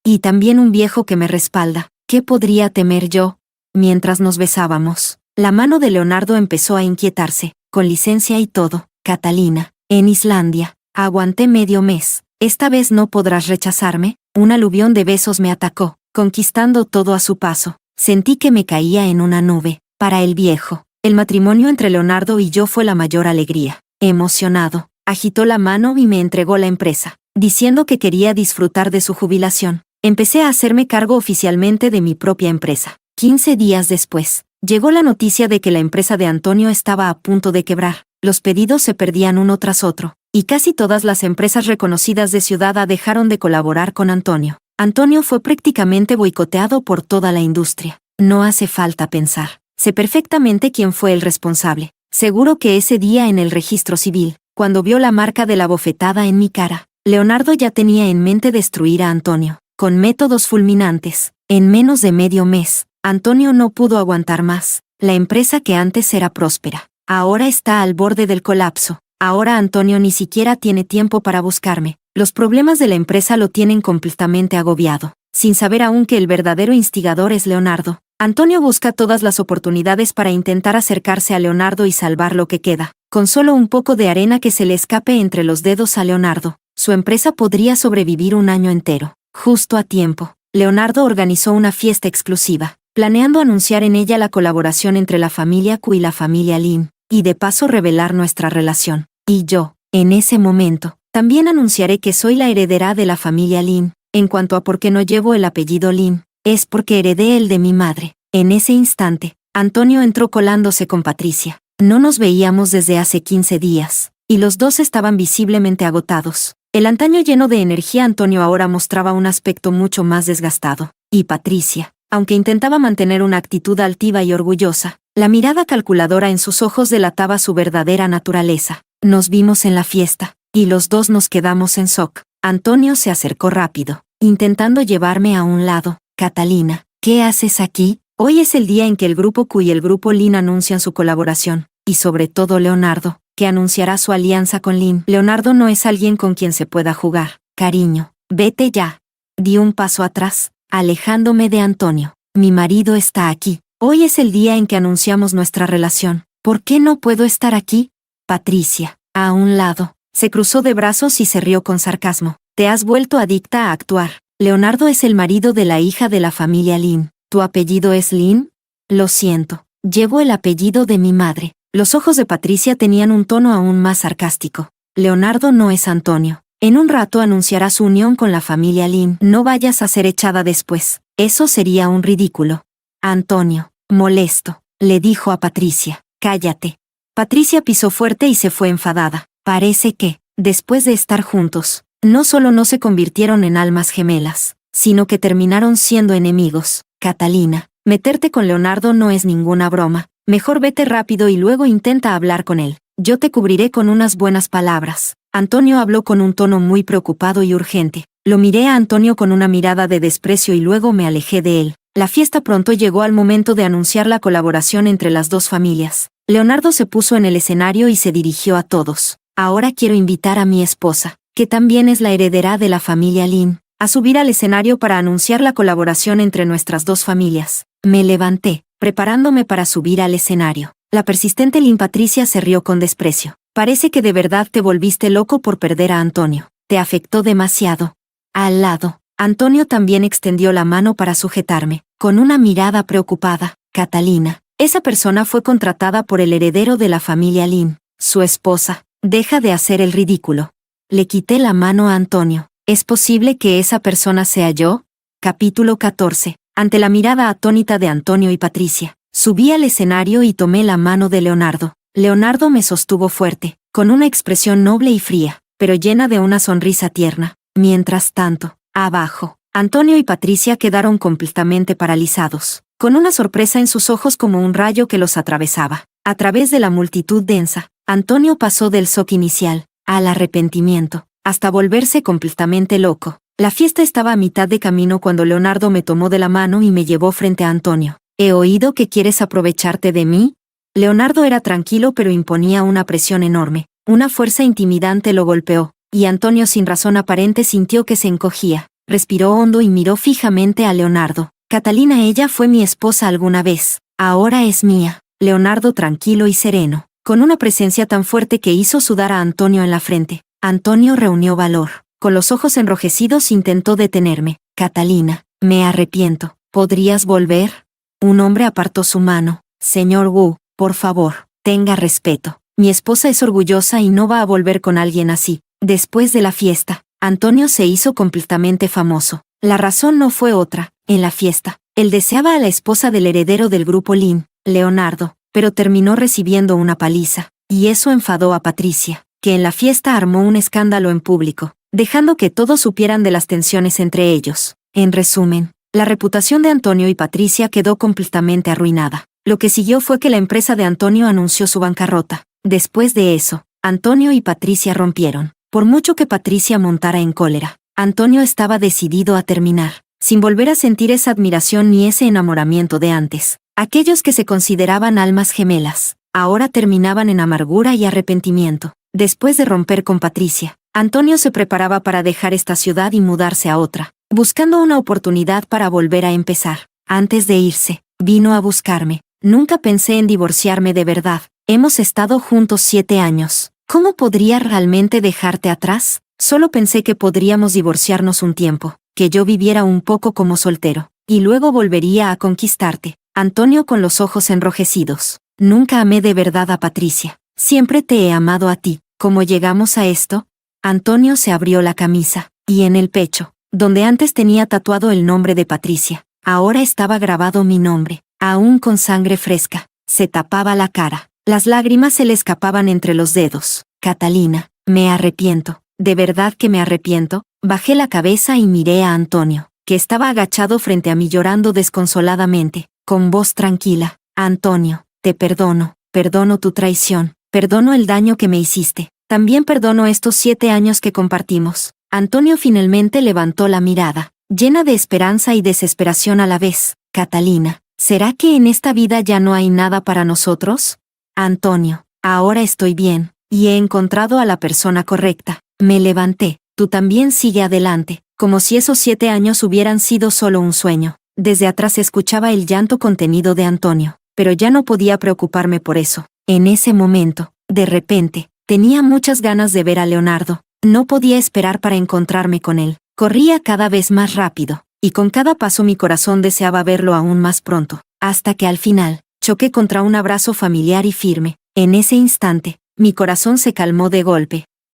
Y también un viejo que me respalda. ¿Qué podría temer yo? Mientras nos besábamos, la mano de Leonardo empezó a inquietarse, con licencia y todo. Catalina, en Islandia, aguanté medio mes. Esta vez no podrás rechazarme. Un aluvión de besos me atacó, conquistando todo a su paso. Sentí que me caía en una nube. Para el viejo, el matrimonio entre Leonardo y yo fue la mayor alegría. Emocionado, agitó la mano y me entregó la empresa, diciendo que quería disfrutar de su jubilación. Empecé a hacerme cargo oficialmente de mi propia empresa. 15 días después, llegó la noticia de que la empresa de Antonio estaba a punto de quebrar. Los pedidos se perdían uno tras otro, y casi todas las empresas reconocidas de Ciudad dejaron de colaborar con Antonio. Antonio fue prácticamente boicoteado por toda la industria. No hace falta pensar. Sé perfectamente quién fue el responsable. Seguro que ese día en el registro civil, cuando vio la marca de la bofetada en mi cara, Leonardo ya tenía en mente destruir a Antonio. Con métodos fulminantes, en menos de medio mes, Antonio no pudo aguantar más. La empresa que antes era próspera, Ahora está al borde del colapso. Ahora Antonio ni siquiera tiene tiempo para buscarme. Los problemas de la empresa lo tienen completamente agobiado. Sin saber aún que el verdadero instigador es Leonardo, Antonio busca todas las oportunidades para intentar acercarse a Leonardo y salvar lo que queda. Con solo un poco de arena que se le escape entre los dedos a Leonardo, su empresa podría sobrevivir un año entero. Justo a tiempo, Leonardo organizó una fiesta exclusiva, planeando anunciar en ella la colaboración entre la familia Q y la familia Lin, y de paso revelar nuestra relación. Y yo, en ese momento, también anunciaré que soy la heredera de la familia Lin. En cuanto a por qué no llevo el apellido Lin, es porque heredé el de mi madre. En ese instante, Antonio entró colándose con Patricia. No nos veíamos desde hace 15 días, y los dos estaban visiblemente agotados. El antaño lleno de energía Antonio ahora mostraba un aspecto mucho más desgastado. Y Patricia, aunque intentaba mantener una actitud altiva y orgullosa, la mirada calculadora en sus ojos delataba su verdadera naturaleza. Nos vimos en la fiesta, y los dos nos quedamos en shock. Antonio se acercó rápido, intentando llevarme a un lado. Catalina, ¿qué haces aquí? Hoy es el día en que el grupo Q y el grupo Lin anuncian su colaboración, y sobre todo Leonardo, que anunciará su alianza con Lin. Leonardo no es alguien con quien se pueda jugar. Cariño, vete ya. Di un paso atrás, alejándome de Antonio. Mi marido está aquí. Hoy es el día en que anunciamos nuestra relación. ¿Por qué no puedo estar aquí? Patricia, a un lado, se cruzó de brazos y se rió con sarcasmo. Te has vuelto adicta a actuar. Leonardo es el marido de la hija de la familia Lin. ¿Tu apellido es Lin? Lo siento, llevo el apellido de mi madre. Los ojos de Patricia tenían un tono aún más sarcástico. Leonardo no es Antonio. En un rato anunciará su unión con la familia Lin. No vayas a ser echada después. Eso sería un ridículo. Antonio, molesto, le dijo a Patricia. Cállate. Patricia pisó fuerte y se fue enfadada. Parece que, después de estar juntos, no solo no se convirtieron en almas gemelas, sino que terminaron siendo enemigos. Catalina, meterte con Leonardo no es ninguna broma. Mejor vete rápido y luego intenta hablar con él. Yo te cubriré con unas buenas palabras. Antonio habló con un tono muy preocupado y urgente. Lo miré a Antonio con una mirada de desprecio y luego me alejé de él. La fiesta pronto llegó al momento de anunciar la colaboración entre las dos familias. Leonardo se puso en el escenario y se dirigió a todos. Ahora quiero invitar a mi esposa, que también es la heredera de la familia Lin, a subir al escenario para anunciar la colaboración entre nuestras dos familias. Me levanté, preparándome para subir al escenario. La persistente Lin Patricia se rió con desprecio. Parece que de verdad te volviste loco por perder a Antonio. Te afectó demasiado. Al lado, Antonio también extendió la mano para sujetarme, con una mirada preocupada. Catalina, esa persona fue contratada por el heredero de la familia Lin, su esposa. Deja de hacer el ridículo. Le quité la mano a Antonio. ¿Es posible que esa persona sea yo? Capítulo 14. Ante la mirada atónita de Antonio y Patricia, subí al escenario y tomé la mano de Leonardo. Leonardo me sostuvo fuerte, con una expresión noble y fría, pero llena de una sonrisa tierna. Mientras tanto, abajo, Antonio y Patricia quedaron completamente paralizados, con una sorpresa en sus ojos como un rayo que los atravesaba. A través de la multitud densa, Antonio pasó del shock inicial al arrepentimiento, hasta volverse completamente loco. La fiesta estaba a mitad de camino cuando Leonardo me tomó de la mano y me llevó frente a Antonio. ¿He oído que quieres aprovecharte de mí? Leonardo era tranquilo pero imponía una presión enorme. Una fuerza intimidante lo golpeó, y Antonio sin razón aparente sintió que se encogía. Respiró hondo y miró fijamente a Leonardo. Catalina, ella fue mi esposa alguna vez. Ahora es mía. Leonardo tranquilo y sereno, con una presencia tan fuerte que hizo sudar a Antonio en la frente. Antonio reunió valor. Con los ojos enrojecidos intentó detenerme. Catalina, me arrepiento. ¿Podrías volver? Un hombre apartó su mano. Señor Wu, por favor, tenga respeto. Mi esposa es orgullosa y no va a volver con alguien así. Después de la fiesta, Antonio se hizo completamente famoso. La razón no fue otra. En la fiesta, él deseaba a la esposa del heredero del grupo Lin, Leonardo, pero terminó recibiendo una paliza, y eso enfadó a Patricia, que en la fiesta armó un escándalo en público, dejando que todos supieran de las tensiones entre ellos. En resumen, la reputación de Antonio y Patricia quedó completamente arruinada. Lo que siguió fue que la empresa de Antonio anunció su bancarrota. Después de eso, Antonio y Patricia rompieron. Por mucho que Patricia montara en cólera, Antonio estaba decidido a terminar, sin volver a sentir esa admiración ni ese enamoramiento de antes. Aquellos que se consideraban almas gemelas, ahora terminaban en amargura y arrepentimiento. Después de romper con Patricia, Antonio se preparaba para dejar esta ciudad y mudarse a otra, buscando una oportunidad para volver a empezar. Antes de irse, vino a buscarme. Nunca pensé en divorciarme de verdad. Hemos estado juntos 7 años. ¿Cómo podría realmente dejarte atrás? Solo pensé que podríamos divorciarnos un tiempo, que yo viviera un poco como soltero, y luego volvería a conquistarte. Antonio con los ojos enrojecidos. Nunca amé de verdad a Patricia. Siempre te he amado a ti. ¿Cómo llegamos a esto? Antonio se abrió la camisa, y en el pecho, donde antes tenía tatuado el nombre de Patricia, ahora estaba grabado mi nombre, aún con sangre fresca. Se tapaba la cara. Las lágrimas se le escapaban entre los dedos. Catalina, me arrepiento. De verdad que me arrepiento. Bajé la cabeza y miré a Antonio, que estaba agachado frente a mí llorando desconsoladamente, con voz tranquila. Antonio, te perdono, perdono tu traición, perdono el daño que me hiciste, también perdono estos 7 años que compartimos. Antonio finalmente levantó la mirada, llena de esperanza y desesperación a la vez. Catalina, ¿será que en esta vida ya no hay nada para nosotros? Antonio, ahora estoy bien, y he encontrado a la persona correcta. Me levanté. Tú también sigue adelante, como si esos 7 años hubieran sido solo un sueño. Desde atrás escuchaba el llanto contenido de Antonio, pero ya no podía preocuparme por eso. En ese momento, de repente, tenía muchas ganas de ver a Leonardo. No podía esperar para encontrarme con él. Corría cada vez más rápido, y con cada paso mi corazón deseaba verlo aún más pronto, hasta que al final, choqué contra un abrazo familiar y firme. En ese instante, mi corazón se calmó de golpe.